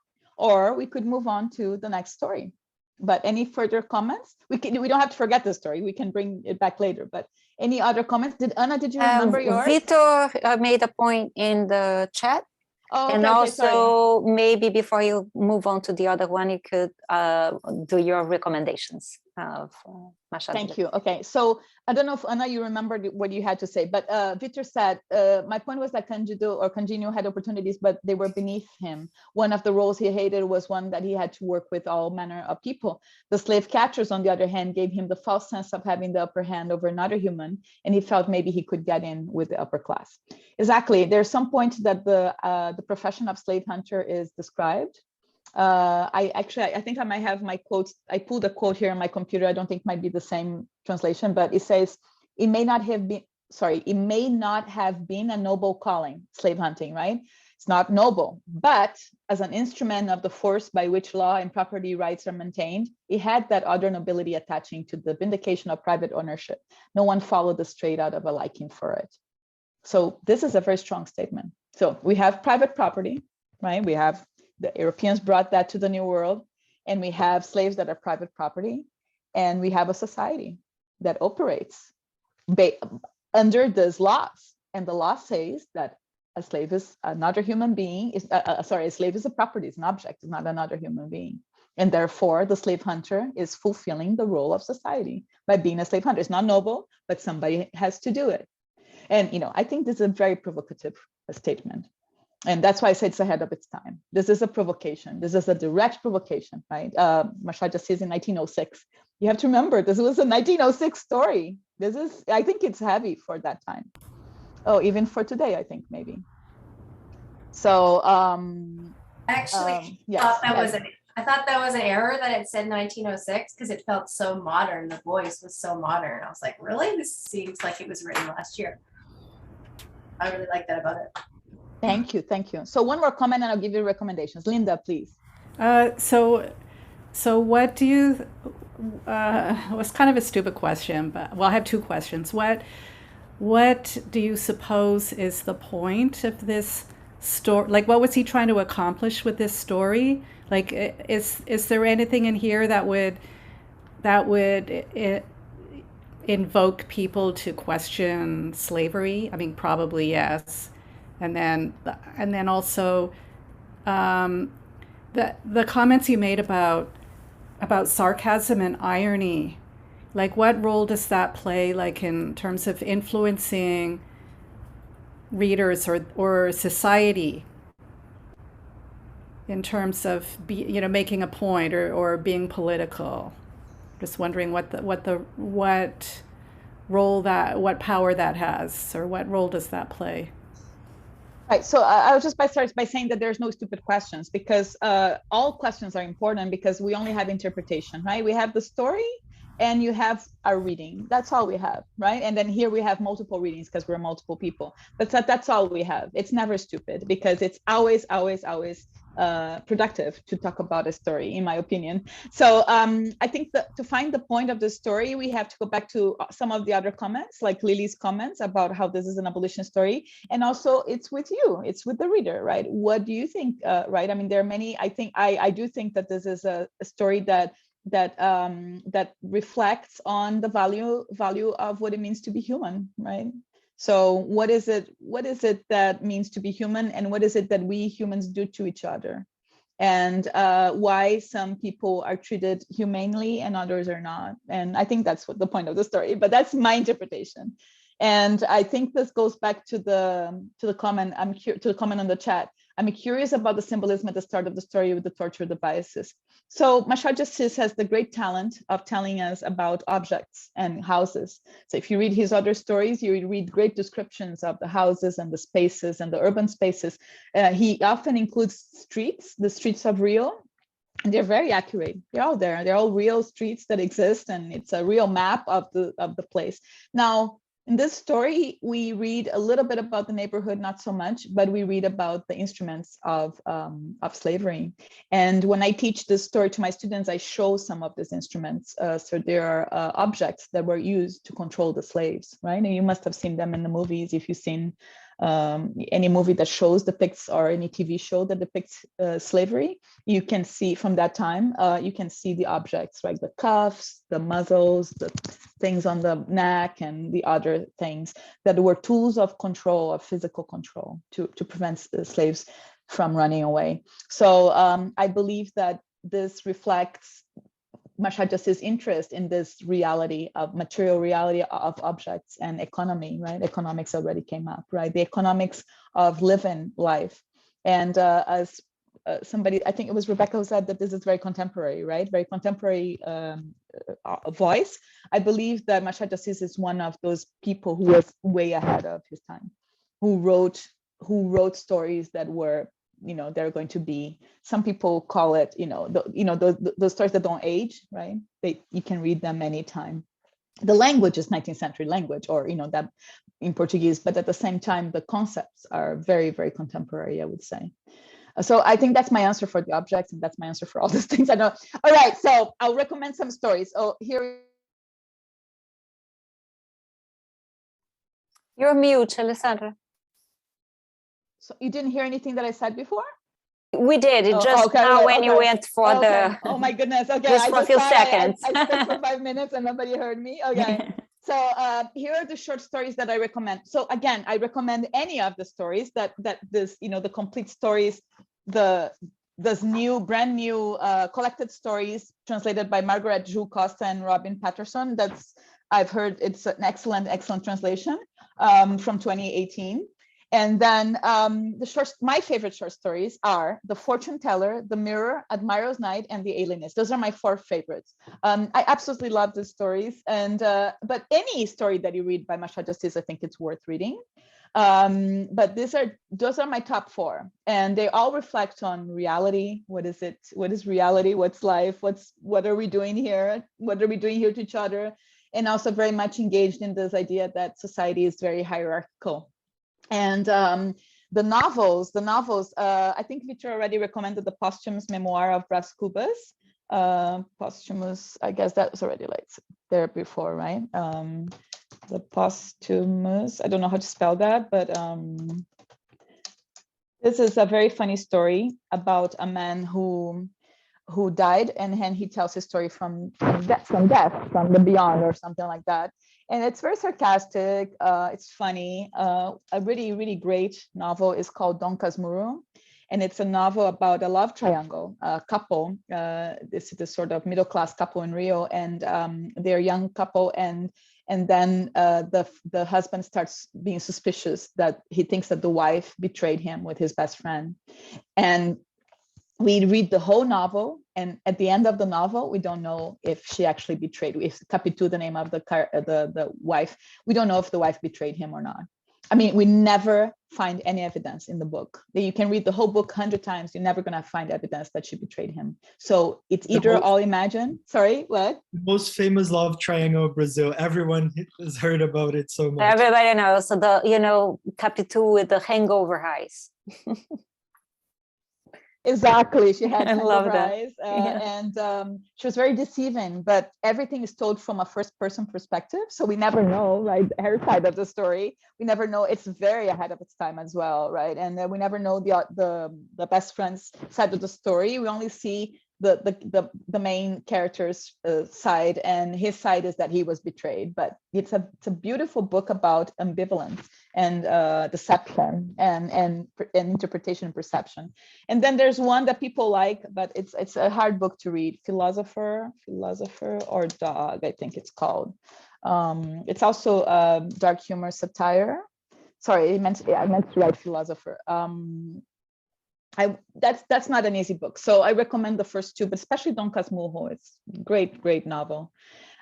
or we could move on to the next story. But any further comments? We don't have to forget the story. We can bring it back later. But any other comments? Anna, did you remember yours? Vitor made a point in the chat. Oh, and okay, also maybe before you move on to the other one, you could do your recommendations of Machado. Thank you. Okay, so I don't know if Anna, you remembered what you had to say, but Vitor said, my point was that Cândido had opportunities, but they were beneath him. One of the roles he hated was one that he had to work with all manner of people. The slave catchers, on the other hand, gave him the false sense of having the upper hand over another human, and he felt maybe he could get in with the upper class. Exactly. There's some point that the profession of slave hunter is described. I think I might have my quotes. I pulled a quote here on my computer. I don't think it might be the same translation, but it says, it may not have been a noble calling, slave hunting, right? It's not noble, but as an instrument of the force by which law and property rights are maintained, it had that other nobility attaching to the vindication of private ownership. No one followed the straight out of a liking for it. So this is a very strong statement. So we have private property, right? We have the Europeans brought that to the New World, and we have slaves that are private property, and we have a society that operates under these laws. And the law says that a slave is another human being. A slave is a property, it's an object, it's not another human being. And therefore, the slave hunter is fulfilling the role of society by being a slave hunter. It's not noble, but somebody has to do it. And I think this is a very provocative statement. And that's why I say it's ahead of its time. This is a provocation. This is a direct provocation, right? Machado de Assis in 1906. You have to remember, this was a 1906 story. I think it's heavy for that time. Oh, even for today, I think maybe. So, Actually, yes, I thought that was an error that it said 1906 because it felt so modern. The voice was so modern. I was like, really? This seems like it was written last year. I really like that about it. Thank you. So one more comment and I'll give you recommendations. Linda, please. So what do you, it was kind of a stupid question, but well, I have two questions. What do you suppose is the point of this story? Like, what was he trying to accomplish with this story? Like, is there anything in here that would invoke people to question slavery? I mean, probably yes. And then also the comments you made about sarcasm and irony, like what role does that play, like in terms of influencing readers or society in terms of making a point or being political? Just wondering what power that has, or what role does that play? Right, so I'll just start by saying that there's no stupid questions, because all questions are important, because we only have interpretation, right? We have the story and you have our reading. That's all we have, right? And then here we have multiple readings because we're multiple people. But that's all we have. It's never stupid, because it's always productive to talk about a story, in my opinion. So I think that to find the point of the story, we have to go back to some of the other comments, like Lily's comments about how this is an abolition story. And also it's with you, it's with the reader, right? What do you think, right? I mean, there are many, I do think that this is a story that reflects on the value of what it means to be human, right? So what is it that means to be human, and what is it that we humans do to each other, and why some people are treated humanely and others are not? And I think that's what the point of the story, but that's my interpretation. And I think this goes back to the comment on the chat. I'm curious about the symbolism at the start of the story with the torture, the biases. So Machado de Assis has the great talent of telling us about objects and houses. So if you read his other stories, you read great descriptions of the houses and the spaces and the urban spaces. He often includes streets, the streets of Rio, and they're very accurate. They're all there. They're all real streets that exist, and it's a real map of the place. Now, In this story, we read a little bit about the neighborhood, not so much, but we read about the instruments of slavery. And when I teach this story to my students, I show some of these instruments. So there are objects that were used to control the slaves, right? And you must have seen them in the movies if you've seen any movie that depicts, or any TV show that depicts slavery. You can see from that time, you can see the objects, like the cuffs, the muzzles, the things on the neck, and the other things that were tools of control, of physical control, to prevent the slaves from running away. So I believe that this reflects Machado de Assis' interest in this reality of material reality of objects and economy, right? Economics already came up, right? The economics of living life. And as somebody, I think it was Rebecca who said that this is very contemporary, right? Very contemporary voice. I believe that Machado de Assis is one of those people who was way ahead of his time, who wrote stories that were, they're going to be, some people call it, those stories that don't age, right? You can read them anytime. The language is 19th century language, or, that in Portuguese, but at the same time, the concepts are very, very contemporary, I would say. So I think that's my answer for the objects, and that's my answer for all these things I know. All right, so I'll recommend some stories. Oh, here. You're mute, Alessandra. So you didn't hear anything that I said before? We did. It just now when you went for the. Oh my goodness. Okay. Just for a few seconds. I spoke for 5 minutes and nobody heard me. Okay. So here are the short stories that I recommend. So again, I recommend any of the stories that this, the complete stories, this brand new collected stories translated by Margaret Ju Costa and Robin Patterson. I've heard it's an excellent translation from 2018. And then my favorite short stories are The Fortune Teller, The Mirror, Admirer's Night, and The Alienist. Those are my 4 favorites. I absolutely love these stories. And but any story that you read by Machado de Assis, I think it's worth reading. But those are my top 4, and they all reflect on reality. What is it? What is reality? What's life? What are we doing here? What are we doing here to each other? And also very much engaged in this idea that society is very hierarchical. And the novels, I think Victor already recommended the posthumous memoir of Brás Cubas. Posthumous, I guess that was already like there before, right? The posthumous, I don't know how to spell that, but this is a very funny story about a man who died, and then he tells his story from death, from the beyond, or something like that. And it's very sarcastic. It's funny. A really, really great novel is called Dom Casmurro. And it's a novel about a love triangle, a couple. This is a sort of middle-class couple in Rio, and they're a young couple. And then the husband starts being suspicious that he thinks that the wife betrayed him with his best friend. And we read the whole novel, and at the end of the novel, we don't know if she actually betrayed. If Capitu, the name of the wife, we don't know if the wife betrayed him or not. I mean, we never find any evidence in the book. You can read the whole book 100 times. You're never going to find evidence that she betrayed him. So it's either all imagined. Sorry, what? The most famous love triangle of Brazil. Everyone has heard about it so much. Everybody knows. So Capitu with the hangover eyes. Exactly, she had eyes, and she was very deceiving, but everything is told from a first-person perspective, so we never know, right, her side of the story. We never know. It's very ahead of its time as well, right? And we never know the best friend's side of the story. We only see the main character's side, and his side is that he was betrayed. But it's a beautiful book about ambivalence and deception and interpretation and perception. And then there's one that people like, but it's a hard book to read. Philosopher or Dog, I think it's called. It's also dark humor satire. Sorry, I meant to write Philosopher. That's not an easy book, so I recommend the first 2, but especially Dom Casmurro. It's great novel.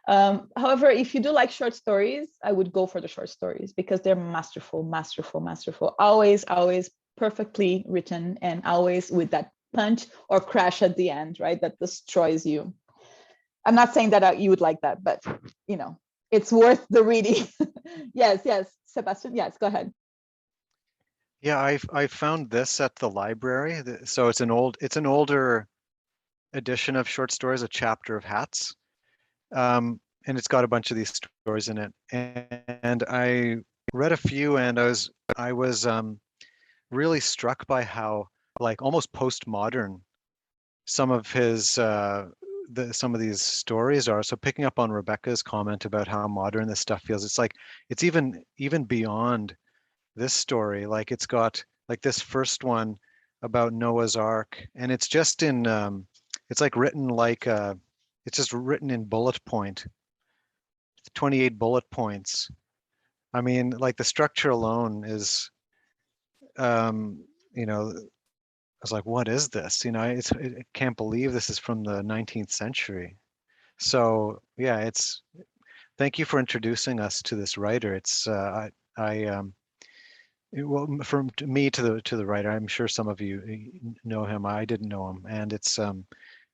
However, if you do like short stories, I would go for the short stories because they're masterful. Always perfectly written, and always with that punch or crash at the end, right? That destroys you. I'm not saying that you would like that, but it's worth the reading. Yes, Sebastian, yes, go ahead. Yeah, I found this at the library. So it's an older edition of short stories, A Chapter of Hats. And it's got a bunch of these stories in it. And I read a few, and I was really struck by how like almost postmodern some of his some of these stories are. So picking up on Rebecca's comment about how modern this stuff feels, it's like it's even beyond this story. Like it's got like this first one about Noah's Ark, and it's just in it's like written like it's just written in bullet point, 28 bullet points. I mean, like the structure alone is you know, I was like, what is this? You know, I can't believe this is from the 19th century. So yeah, thank you for introducing us to this writer. It's well, from me to the writer, I'm sure some of you know him. I didn't know him, and it's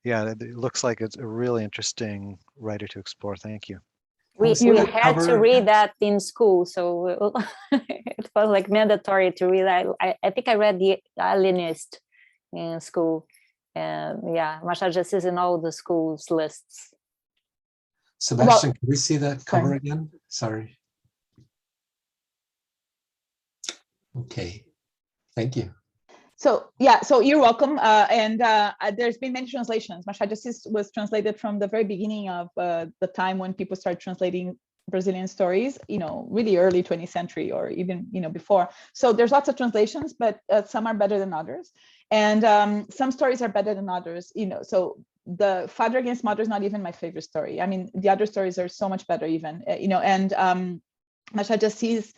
yeah, it looks like it's a really interesting writer to explore. Thank you. We Alessandra, had to read that in school, so it was like mandatory to read. I think I read The Alienist in school, and yeah, Machado de Assis in all the schools lists. Sebastian, can we see that cover again? Sorry. Okay, thank you. So yeah, so you're welcome. And there's been many translations. Machado de Assis was translated from the very beginning of the time when people started translating Brazilian stories, you know, really early 20th century or even, you know, before. So there's lots of translations, but some are better than others. And some stories are better than others, you know. So the Father Against Mother is not even my favorite story. I mean, the other stories are so much better even, you know, and Machado de Assis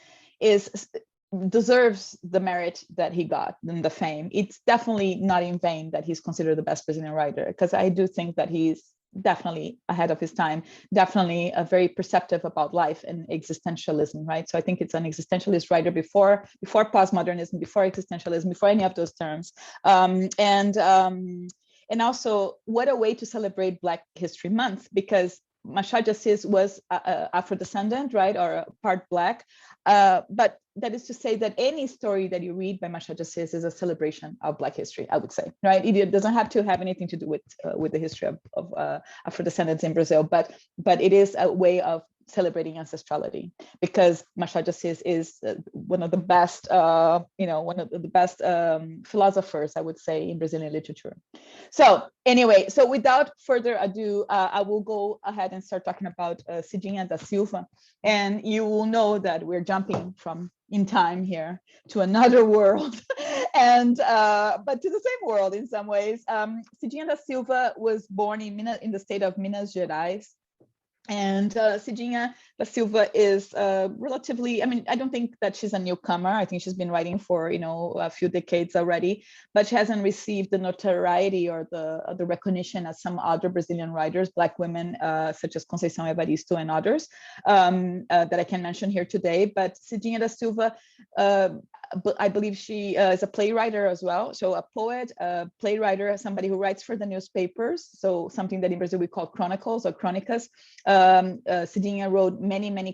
deserves the merit that he got and the fame. It's definitely not in vain that he's considered the best Brazilian writer, because I do think that he's definitely ahead of his time, definitely very perceptive about life and existentialism, right? So I think it's an existentialist writer before postmodernism, before existentialism, before any of those terms. And also, what a way to celebrate Black History Month, because Machado de Assis was Afro-descendant, right, or part Black, but that is to say that any story that you read by Machado de Assis is a celebration of Black history, I would say, right? It doesn't have to have anything to do with the history of Afro-descendants in Brazil, but it is a way of celebrating ancestrality, because Machado de Assis is one of the best, philosophers, I would say, in Brazilian literature. So anyway, so without further ado, I will go ahead and start talking about Cidinha da Silva, and you will know that we're jumping in time here to another world, and but to the same world in some ways. Cidinha da Silva was born in the state of Minas Gerais. And Cidinha da Silva is relatively, I mean, I don't think that she's a newcomer. I think she's been writing for, you know, a few decades already, but she hasn't received the notoriety or the recognition as some other Brazilian writers, Black women, such as Conceição Evaristo and others that I can mention here today. But Cidinha da Silva, I believe she is a playwright as well. So a poet, a playwright, somebody who writes for the newspapers. So something that in Brazil we call chronicles or chronicas. Cidinha wrote many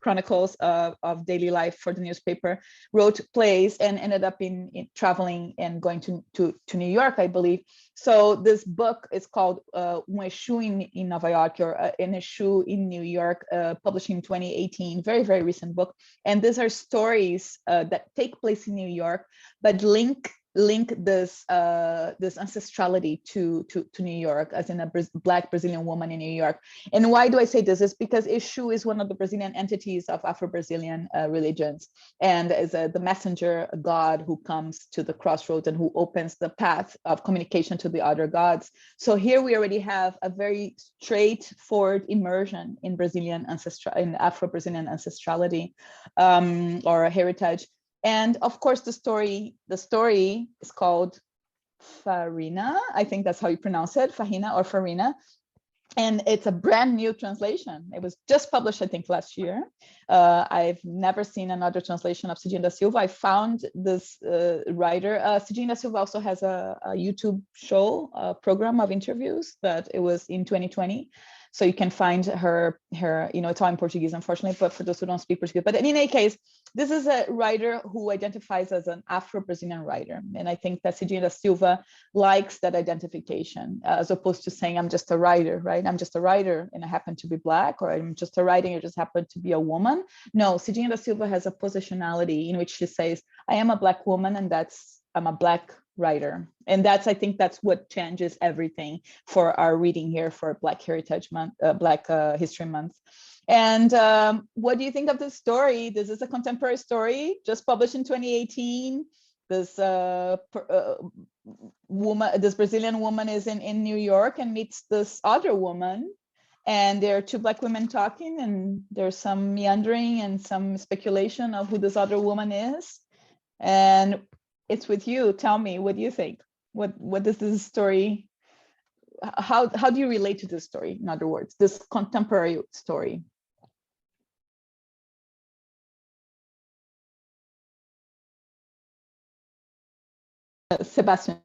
chronicles of daily life for the newspaper, wrote plays, and ended up in traveling and going to New York, I believe. So this book is called Exu in Nova York, or An Exu in New York, published in 2018, very recent book. And these are stories that take place in New York, but link this ancestrality to New York, as in a Black Brazilian woman in New York. And why do I say this? Is because Exu is one of the Brazilian entities of Afro-Brazilian religions, and is the messenger god who comes to the crossroads and who opens the path of communication to the other gods. So here we already have a very straightforward immersion in Afro-Brazilian ancestrality or heritage. And of course, the story is called Farrina. I think that's how you pronounce it, Farrina or Farrina. And it's a brand new translation. It was just published, I think, last year. I've never seen another translation of Cidinha da Silva. I found this writer. Cidinha da Silva also has a YouTube show, a program of interviews that it was in 2020. So you can find her, it's all in Portuguese, unfortunately, but for those who don't speak Portuguese. But in any case, this is a writer who identifies as an Afro-Brazilian writer. And I think that Cidinha da Silva likes that identification, as opposed to saying, I'm just a writer, right? I'm just a writer and I happen to be Black, or I'm just a writer and I just happen to be a woman. No, Cidinha da Silva has a positionality in which she says, I am a Black woman, and I'm a Black writer. And I think that's what changes everything for our reading here for Black Heritage Month, Black History Month. And what do you think of this story? This is a contemporary story just published in 2018. This this Brazilian woman is in New York and meets this other woman. And there are two Black women talking, and there's some meandering and some speculation of who this other woman is. And it's with you. Tell me, what do you think? What is this story? How do you relate to this story? In other words, this contemporary story. Sebastian.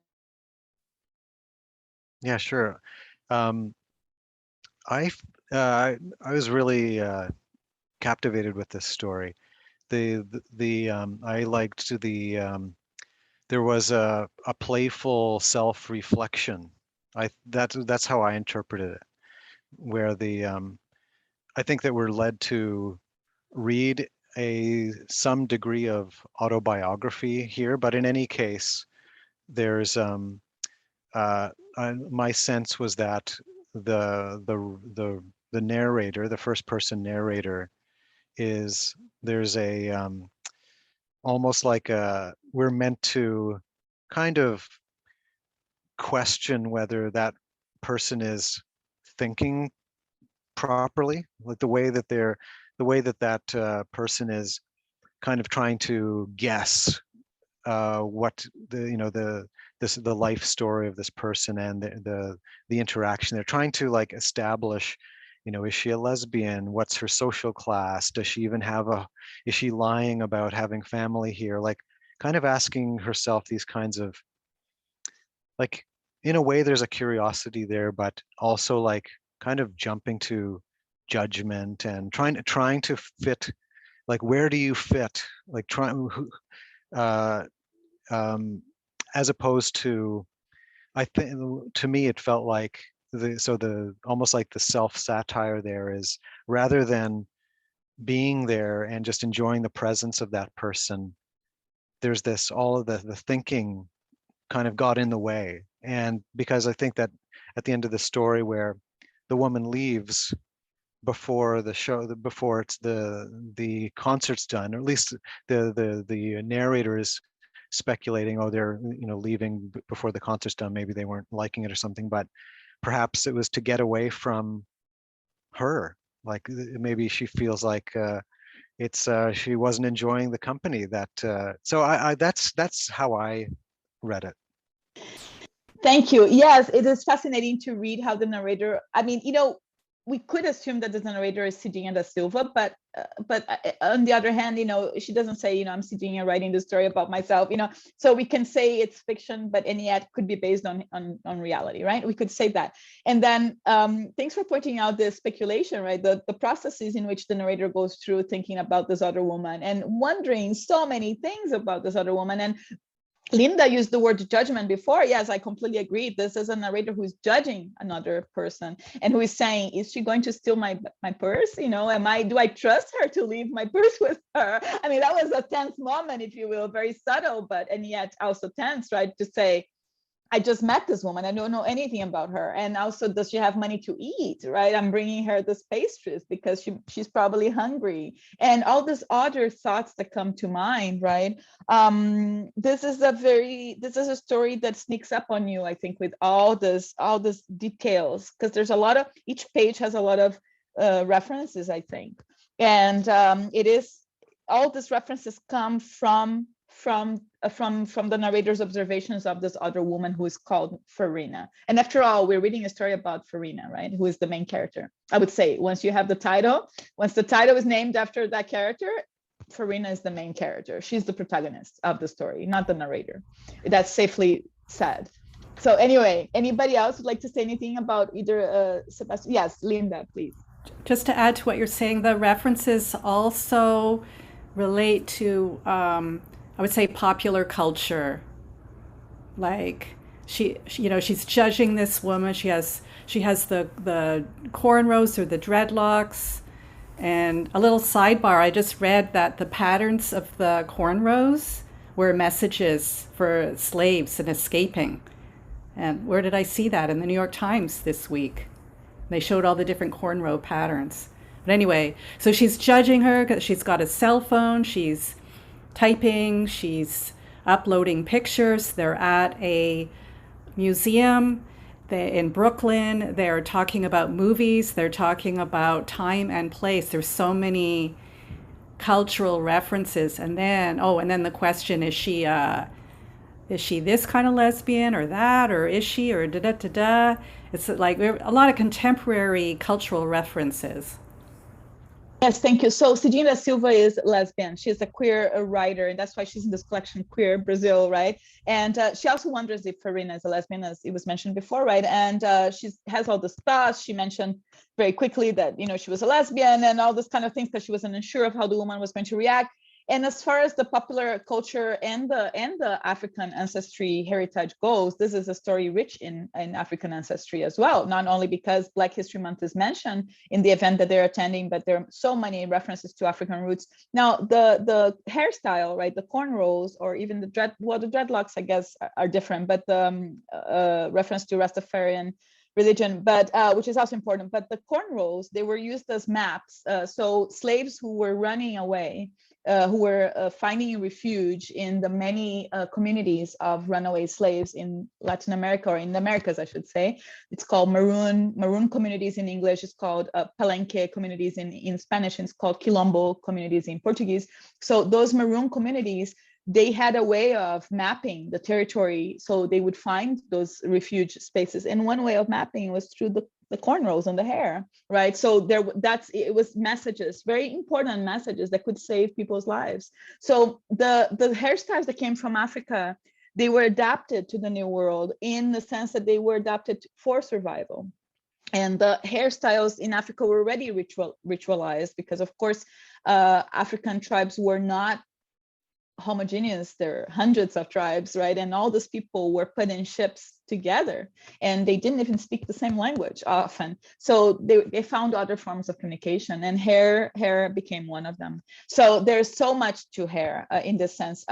Yeah, sure. I was really captivated with this story. I liked there was a playful self-reflection. That's how I interpreted it, where I think that we're led to read some degree of autobiography here, but in any case, there's my sense was that the narrator, the first person narrator, there's almost like we're meant to kind of question whether that person is thinking properly, like the way that person is kind of trying to guess what the life story of this person and the interaction. They're trying to like establish, is she a lesbian? What's her social class? Does she even is she lying about having family here? Like kind of asking herself these kinds of, like, in a way there's a curiosity there, but also like kind of jumping to judgment and trying to fit, like, where do you fit? Like as opposed to, I think to me it felt like almost like the self-satire there is, rather than being there and just enjoying the presence of that person, there's this, all of the thinking kind of got in the way. And because I think that at the end of the story where the woman leaves before the show, before it's the concert's done, or at least the narrator is speculating, oh, they're leaving before the concert's done, maybe they weren't liking it or something, but perhaps it was to get away from her, like maybe she feels like she wasn't enjoying the company, that so I that's how I read it. Thank you. Yes, it is fascinating to read how the narrator, I mean, we could assume that the narrator is Cidinha da Silva, but on the other hand, she doesn't say, I'm Cidinha writing the story about myself, so we can say it's fiction, but and yet could be based on reality, right? We could say that. And then thanks for pointing out the speculation, right? The processes in which the narrator goes through thinking about this other woman and wondering so many things about this other woman. And Linda used the word judgment before. Yes, I completely agree. This is a narrator who's judging another person and who is saying, is she going to steal my purse? Do I trust her to leave my purse with her? I mean, that was a tense moment, if you will, very subtle, and yet also tense, right? To say, I just met this woman. I don't know anything about her. And also, does she have money to eat, right? I'm bringing her this pastries because she's probably hungry. And all these other thoughts that come to mind, right? This is a story that sneaks up on you, I think, with all this details, because there's each page has a lot of references, I think. And all these references come from the narrator's observations of this other woman who is called Farrina. And after all, we're reading a story about Farrina, right? Who is the main character. I would say once you have the title is named after that character, Farrina is the main character. She's the protagonist of the story, not the narrator. That's safely said. So anyway, anybody else would like to say anything about either Sebastian? Yes, Linda, please. Just to add to what you're saying, the references also relate to, I would say, popular culture. Like she's judging this woman. She has the cornrows or the dreadlocks. And a little sidebar, I just read that the patterns of the cornrows were messages for slaves and escaping. And where did I see that? In the New York Times this week. They showed all the different cornrow patterns. But anyway, so she's judging her because she's got a cell phone, she's typing, she's uploading pictures. They're at a museum in Brooklyn. They're talking about movies. They're talking about time and place. There's so many cultural references. And then the question, is she this kind of lesbian or that, or is she, or da-da-da-da? It's like a lot of contemporary cultural references. Yes, thank you. So Cidinha da Silva is lesbian. She's a queer writer, and that's why she's in this collection, Queer Brazil, right? And she also wonders if Farrina is a lesbian, as it was mentioned before, right? And she has all this thoughts. She mentioned very quickly that, she was a lesbian and all this kind of things because she wasn't unsure of how the woman was going to react. And as far as the popular culture and the African ancestry heritage goes, this is a story rich in African ancestry as well, not only because Black History Month is mentioned in the event that they're attending, but there are so many references to African roots. Now, the hairstyle, right, the cornrows, or even the dreadlocks, I guess, are different, but the reference to Rastafarian religion, but which is also important. But the cornrows, they were used as maps. So slaves who were running away, who were finding refuge in the many communities of runaway slaves in Latin America, or in the Americas, I should say. It's called maroon communities in English. It's called Palenque communities in Spanish. And it's called Quilombo communities in Portuguese. So those maroon communities, they had a way of mapping the territory, so they would find those refuge spaces. And one way of mapping was through the cornrows on the hair, right? So it was messages, very important messages that could save people's lives. So the hairstyles that came from Africa, they were adapted to the New World in the sense that they were adapted for survival. And the hairstyles in Africa were already ritualized because, of course, African tribes were not homogeneous. There are hundreds of tribes, right? And all these people were put in ships together, and they didn't even speak the same language often. So they found other forms of communication, and hair became one of them. So there's so much to hair in this sense.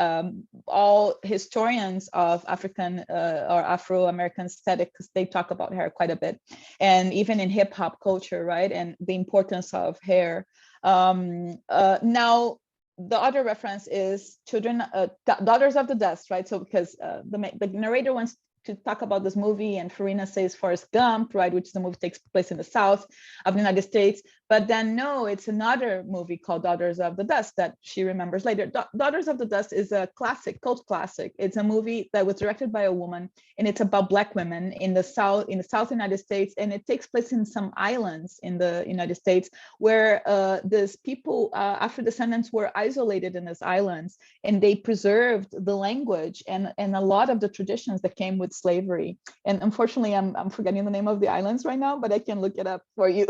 All historians of African or Afro-American aesthetics, they talk about hair quite a bit, and even in hip hop culture, right? And the importance of hair. Now, the other reference is Daughters of the Dust, right? So because the narrator wants to talk about this movie, and Farrina says Forrest Gump, right, which the movie takes place in the South of the United States. But then no, it's another movie called Daughters of the Dust that she remembers later. Daughters of the Dust is a classic, cult classic. It's a movie that was directed by a woman, and it's about Black women in the South United States, and it takes place in some islands in the United States where these people, Afro-descendants, were isolated in these islands, and they preserved the language and a lot of the traditions that came with slavery. And unfortunately, I'm forgetting the name of the islands right now, but I can look it up for you.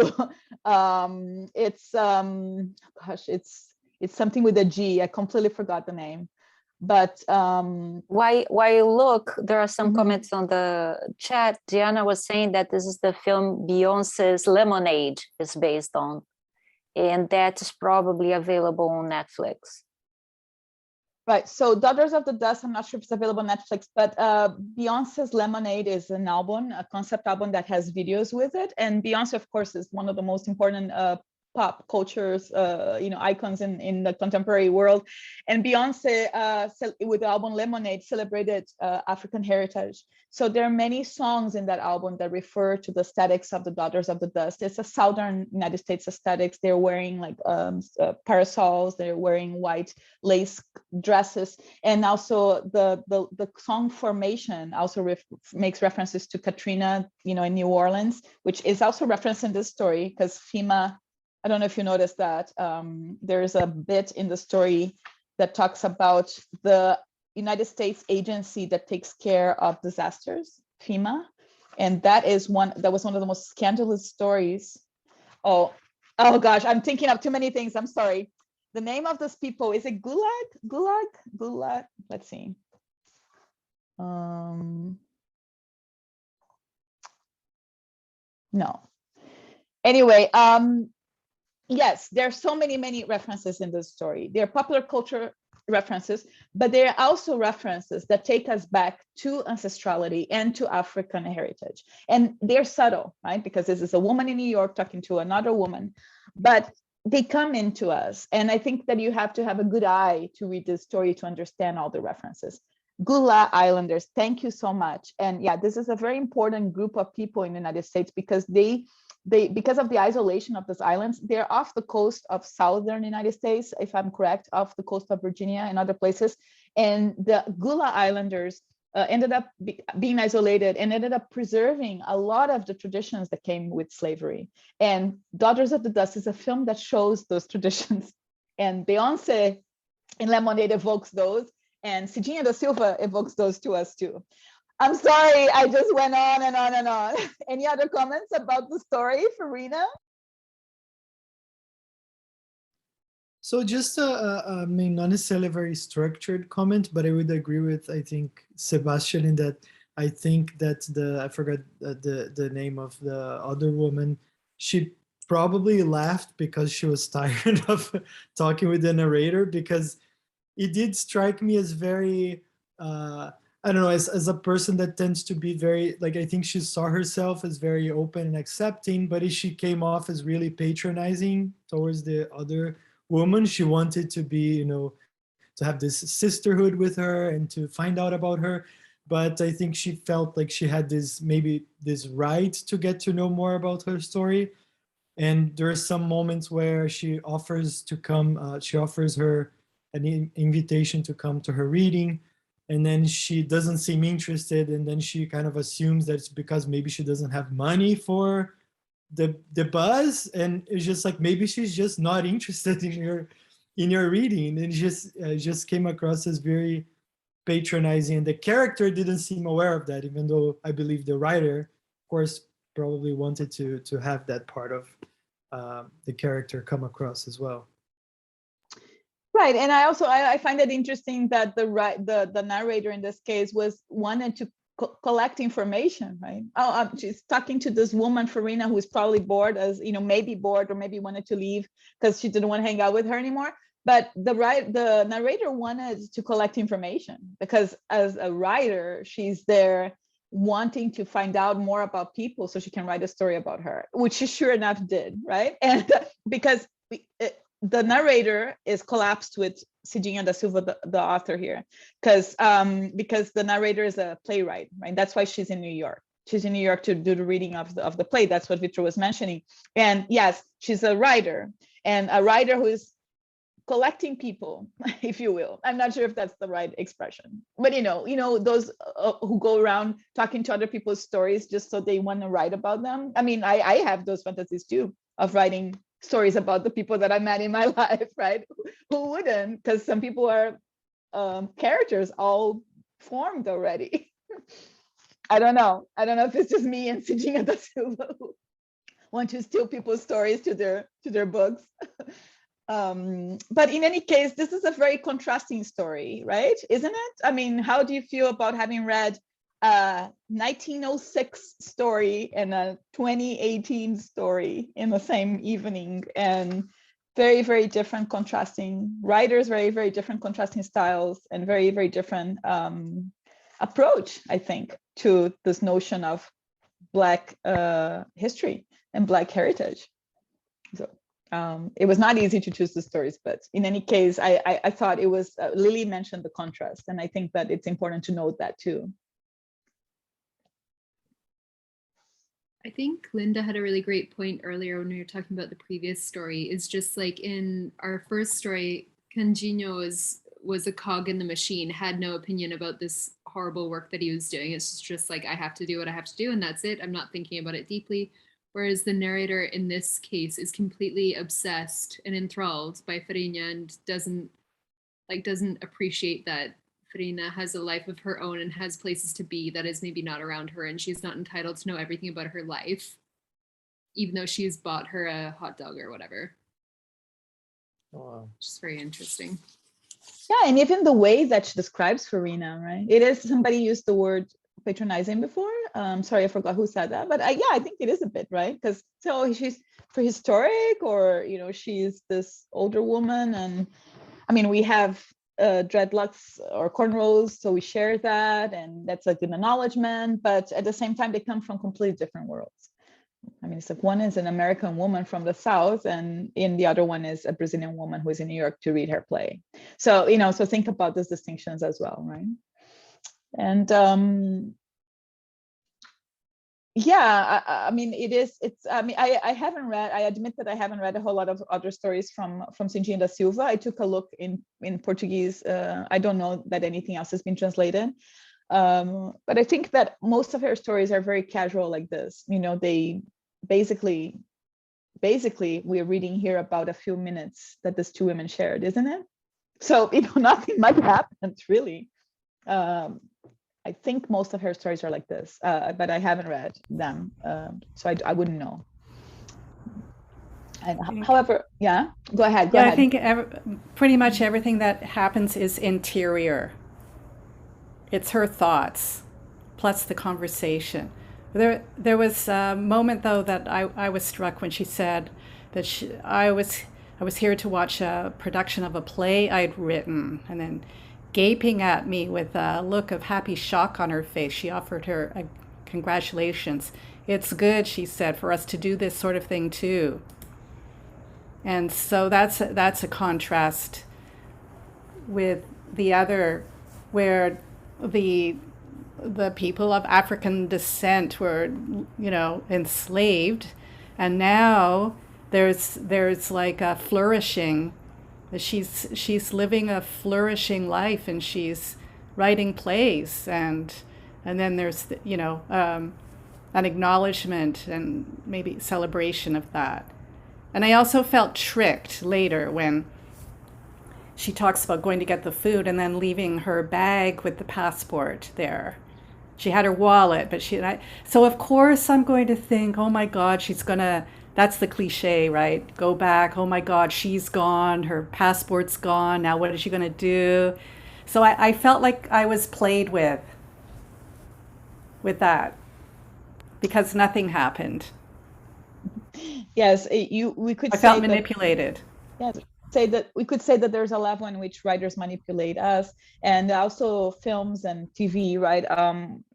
It's something with a G. I completely forgot the name. But while you look, there are some comments on the chat. Diana was saying that this is the film Beyonce's Lemonade is based on, and that is probably available on Netflix. Right, so Daughters of the Dust, I'm not sure if it's available on Netflix, but Beyonce's Lemonade is an album, a concept album that has videos with it. And Beyonce, of course, is one of the most important pop cultures, icons in the contemporary world. And Beyonce, with the album Lemonade, celebrated African heritage. So there are many songs in that album that refer to the aesthetics of the Daughters of the Dust. It's a Southern United States aesthetics. They're wearing like parasols. They're wearing white lace dresses. And also the song Formation also makes references to Katrina, in New Orleans, which is also referenced in this story because FEMA, I don't know if you noticed that, there's a bit in the story that talks about the United States agency that takes care of disasters. FEMA. And that was one of the most scandalous stories. Oh gosh, I'm thinking of too many things. I'm sorry. The name of those people, is it Gulag? Let's see. No. Anyway, yes, there are so many references in this story. They're popular culture references, but there are also references that take us back to ancestrality and to African heritage. And they're subtle, right? Because this is a woman in New York talking to another woman, but they come into us. And I think that you have to have a good eye to read this story to understand all the references. Gula Islanders, thank you so much. And yeah, this is a very important group of people in the United States because because of the isolation of these islands, they're off the coast of southern United States, if I'm correct, off the coast of Virginia and other places. And the Gula Islanders ended up being isolated and ended up preserving a lot of the traditions that came with slavery. And Daughters of the Dust is a film that shows those traditions. And Beyonce in Lemonade evokes those. And Cidinha da Silva evokes those to us too. I'm sorry, I just went on and on and on. Any other comments about the story, Farrina? So just I mean, not necessarily a very structured comment, but I would agree with, I think, Sebastian in that I think that I forgot the name of the other woman, she probably laughed because she was tired of talking with the narrator, because it did strike me as very, I don't know, as a person that tends to be very, like, I think she saw herself as very open and accepting, but she came off as really patronizing towards the other woman. She wanted to be, you know, to have this sisterhood with her and to find out about her. But I think she felt like she had maybe this right to get to know more about her story. And there are some moments where she offers to come, she offers her an invitation to come to her reading, and then she doesn't seem interested, and then she kind of assumes that it's because maybe she doesn't have money for the buzz, and it's just like maybe she's just not interested in your reading, and just came across as very patronizing, and the character didn't seem aware of that, even though I believe the writer, of course, probably wanted to have that part of the character come across as well. Right, and I find it interesting that the narrator in this case wanted to collect information, right? She's talking to this woman, Farrina, who is probably bored, as you know, maybe bored or maybe wanted to leave because she didn't want to hang out with her anymore. But the narrator wanted to collect information because as a writer, she's there wanting to find out more about people so she can write a story about her, which she sure enough did, right? And because the narrator is collapsed with Cidinha da Silva, the author here, because the narrator is a playwright, right? That's why she's in New York. She's in New York to do the reading of the play. That's what Victor was mentioning. And yes, she's a writer, and a writer who is collecting people, if you will. I'm not sure if that's the right expression, but you know those who go around talking to other people's stories just so they want to write about them. I mean, I have those fantasies too, of writing stories about the people that I met in my life, right? Who wouldn't? Because some people are characters all formed already. I don't know if it's just me and Cidinha da Silva who want to steal people's stories to their books. But in any case, this is a very contrasting story, right? Isn't it? I mean, how do you feel about having read a 1906 story and a 2018 story in the same evening, and very, very different contrasting writers, very, very different contrasting styles, and very, very different approach, I think, to this notion of Black history and Black heritage. So it was not easy to choose the stories, but in any case, I thought it was, Lily mentioned the contrast, and I think that it's important to note that too. I think Linda had a really great point earlier when we were talking about the previous story. Is just like in our first story, Canjinho was a cog in the machine, had no opinion about this horrible work that he was doing. It's just like, I have to do what I have to do, and that's it. I'm not thinking about it deeply. Whereas the narrator in this case is completely obsessed and enthralled by Farrina and doesn't appreciate that Farrina has a life of her own and has places to be that is maybe not around her, and she's not entitled to know everything about her life, even though she's bought her a hot dog or whatever. Wow. Which is very interesting. Yeah, and even the way that she describes Farrina, right? It is, somebody used the word patronizing before. Sorry, I forgot who said that, but I think it is a bit, right? Because so she's prehistoric, or she's this older woman, and I mean we have dreadlocks or cornrows, so we share that, and that's like an acknowledgement. But at the same time, they come from completely different worlds. I mean, it's like one is an American woman from the South, and in the other one is a Brazilian woman who is in New York to read her play. So, so think about those distinctions as well, right? And yeah, I mean, I haven't read, I admit that I haven't read a whole lot of other stories from Cidinha da Silva. I took a look in Portuguese. I don't know that anything else has been translated. But I think that most of her stories are very casual like this. They basically we're reading here about a few minutes that these two women shared, isn't it? So, nothing much happened really. I think most of her stories are like this, but I haven't read them, so I wouldn't know. However, yeah, go ahead. I think pretty much everything that happens is interior. It's her thoughts, plus the conversation. There was a moment though that I was struck when she said that I was here to watch a production of a play I'd written, and then gaping at me with a look of happy shock on her face, she offered her congratulations. It's good, she said, for us to do this sort of thing too. And so that's a contrast with the other, where the people of African descent were, enslaved, and now there's like a flourishing. She's living a flourishing life, and she's writing plays, and then there's an acknowledgement and maybe celebration of that. And I also felt tricked later when she talks about going to get the food and then leaving her bag with the passport there. She had her wallet, but so of course I'm going to think, oh my God, that's the cliche, right? Go back, oh my God, she's gone, her passport's gone, now what is she gonna do? So I felt like I was played with that, because nothing happened. Yes, we could I felt manipulated. Yes, we could say that there's a level in which writers manipulate us, and also films and TV, right?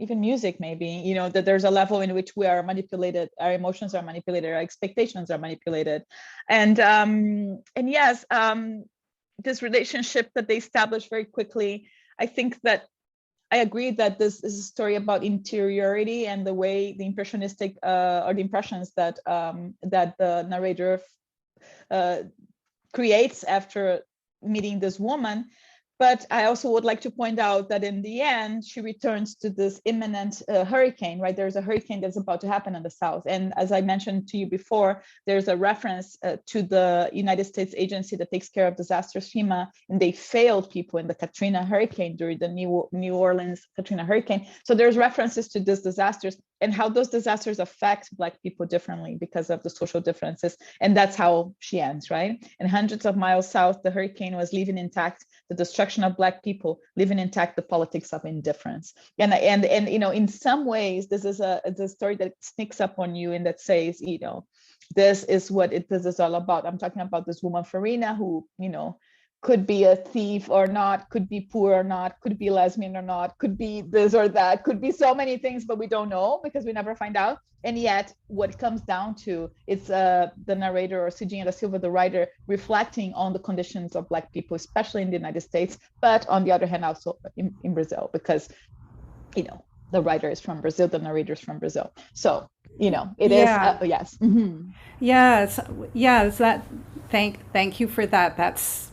Even music, maybe, that there's a level in which we are manipulated, our emotions are manipulated, our expectations are manipulated. And yes, this relationship that they establish very quickly, I think that I agree that this is a story about interiority and the way the impressionistic or the impressions that the narrator creates after meeting this woman. But I also would like to point out that in the end, she returns to this imminent hurricane, right? There's a hurricane that's about to happen in the south. And as I mentioned to you before, there's a reference to the United States agency that takes care of disasters, FEMA, and they failed people in the Katrina hurricane, during the New Orleans Katrina hurricane. So there's references to these disasters and how those disasters affect Black people differently because of the social differences. And that's how she ends, right? And hundreds of miles south, the hurricane was leaving intact the destruction of Black people, leaving intact the politics of indifference. And in some ways, this is a story that sneaks up on you and that says, this is what this is all about. I'm talking about this woman, Farrina, who, could be a thief or not, could be poor or not, could be lesbian or not, could be this or that, could be so many things, but we don't know because we never find out. And yet what it comes down to is the narrator, or Cidinha da Silva, the writer, reflecting on the conditions of Black people, especially in the United States, but on the other hand, also in Brazil, because, the writer is from Brazil, the narrator is from Brazil. So, it is, yes. Mm-hmm. Yes, thank you for that. That's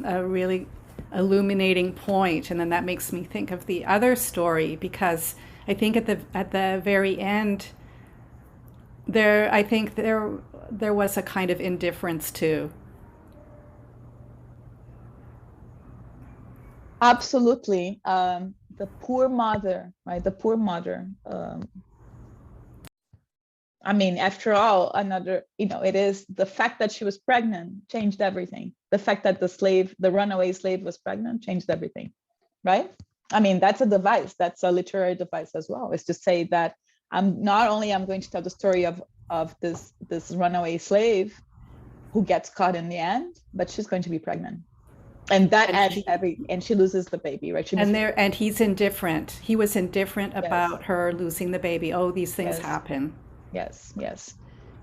a really illuminating point. And then that makes me think of the other story, because I think at the very end, there was a kind of indifference too. Absolutely. The poor mother, right? The poor mother. I mean, after all, another, it is the fact that she was pregnant changed everything. The fact that the runaway slave was pregnant changed everything, right? I mean, that's a device. That's a literary device as well. Is to say that I'm going to tell the story of this runaway slave who gets caught in the end, but she's going to be pregnant. And that adds and she loses the baby, right? And he's indifferent. He was indifferent about her losing the baby. Oh, these things happen. Yes.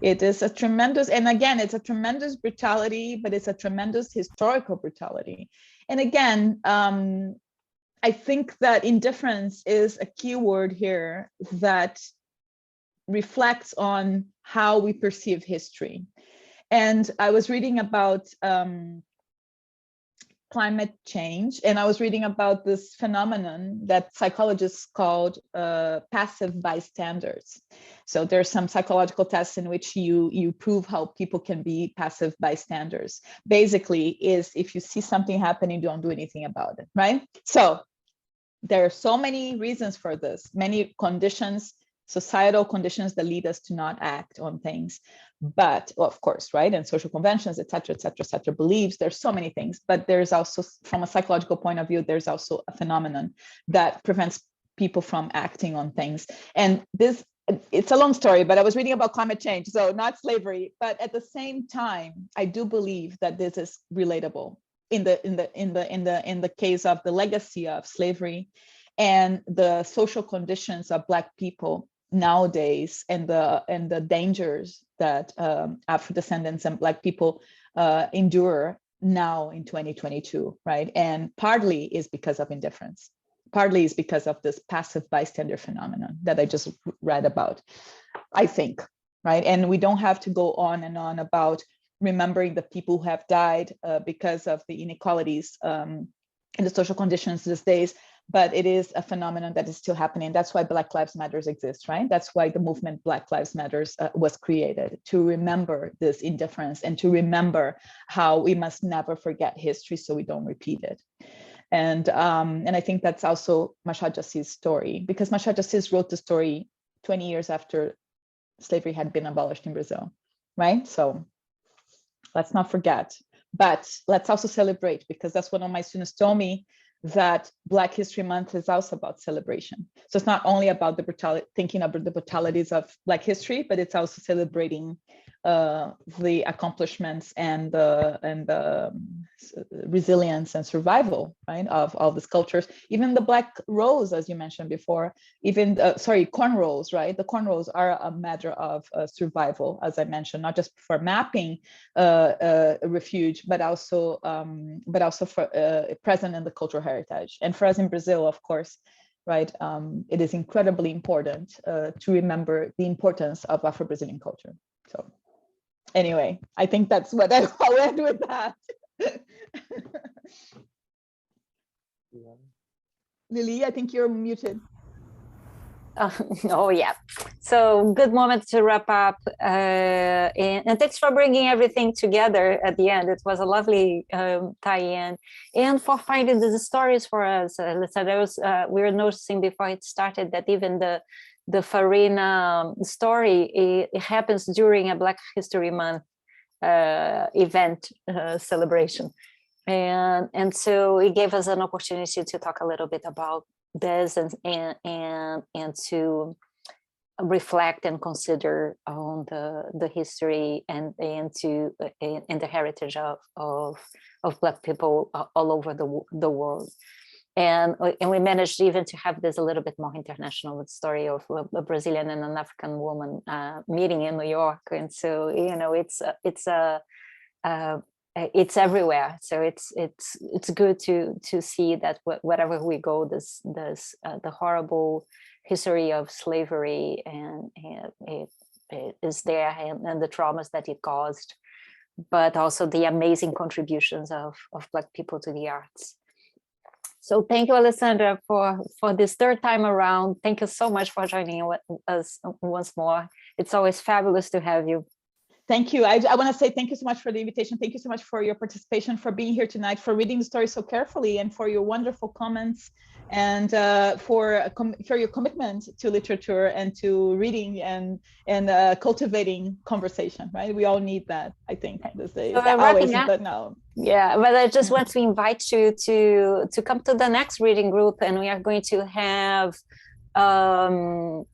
It is a tremendous, and again, it's a tremendous brutality, but it's a tremendous historical brutality. And again, I think that indifference is a key word here that reflects on how we perceive history. And I was reading about climate change, and I was reading about this phenomenon that psychologists called passive bystanders. So there's some psychological tests in which you prove how people can be passive bystanders. Basically, is if you see something happening, don't do anything about it, right? So there are so many reasons for this, many conditions, societal conditions that lead us to not act on things. But well, of course, right, and social conventions, et cetera, beliefs, there's so many things. But there's also, from a psychological point of view, there's also a phenomenon that prevents people from acting on things. And this, it's a long story, but I was reading about climate change, so not slavery. But at the same time, I do believe that this is relatable in the case of the legacy of slavery and the social conditions of Black people nowadays, and the dangers that Afro descendants and Black people endure now in 2022, right? And partly is because of indifference. Partly is because of this passive bystander phenomenon that I just read about, I think, right? And we don't have to go on and on about remembering the people who have died because of the inequalities and the social conditions these days, but it is a phenomenon that is still happening. That's why Black Lives Matters exists, right? That's why the movement Black Lives Matters was created, to remember this indifference and to remember how we must never forget history so we don't repeat it. And I think that's also Machado de Assis' story, because Machado de Assis wrote the story 20 years after slavery had been abolished in Brazil, right? So let's not forget, but let's also celebrate, because that's what one of my students told me, that Black History Month is also about celebration. So it's not only about the brutality, thinking about the brutalities of Black history, but it's also celebrating the accomplishments and the resilience and survival, right, of all these cultures. Even the Black rose, as you mentioned before, even cornrows, right? The cornrows are a matter of survival, as I mentioned, not just for mapping refuge, but also for present in the cultural heritage. And for us in Brazil, of course, right, it is incredibly important to remember the importance of Afro-Brazilian culture. So anyway, I think that's what I'll end with that. Lily, I think you're muted. Oh yeah, so good moment to wrap up, and thanks for bringing everything together at the end. It was a lovely tie-in, and for finding these stories for us. Alessandra, we were noticing before it started that even the Farrina story, it happens during a Black History Month event celebration, and so it gave us an opportunity to talk a little bit about this and to reflect and consider on the history and the heritage of Black people all over the world. And we managed even to have this a little bit more international story of a Brazilian and an African woman meeting in New York. And so, you know, it's everywhere. So it's good to see that wherever we go, this the horrible history of slavery and it is there, and the traumas that it caused, but also the amazing contributions of Black people to the arts. So thank you, Alessandra, for this third time around. Thank you so much for joining us once more. It's always fabulous to have you. Thank you. I want to say thank you so much for the invitation. Thank you so much for your participation, for being here tonight, for reading the story so carefully, and for your wonderful comments, and for your commitment to literature and to reading and cultivating conversation. Right? We all need that, I think, these days. Always, but no. Yeah, but I just want to invite you to come to the next reading group, and we are going to have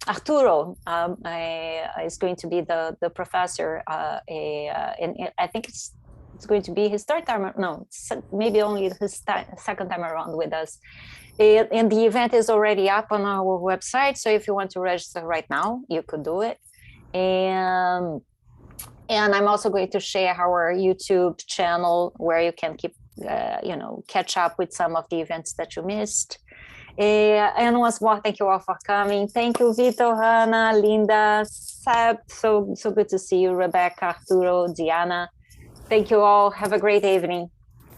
Arturo is going to be the professor, and I think it's going to be his third time, no, maybe only his second time around with us. And the event is already up on our website, so if you want to register right now, you could do it. And I'm also going to share our YouTube channel where you can keep, catch up with some of the events that you missed. And once more, thank you all for coming. Thank you, Vitor, Hannah, Linda, Seb. So good to see you, Rebecca, Arturo, Diana. Thank you all. Have a great evening.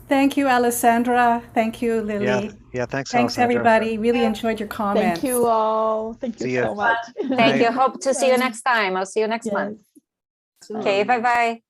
Thank you, Alessandra. Thank you, Lily. Yeah, thanks, Thanks, Alessandra. everybody. Really enjoyed your comments. Thank you all. Thank you so much. Thank you. Hope to see you next time. I'll see you next month. Okay, bye-bye.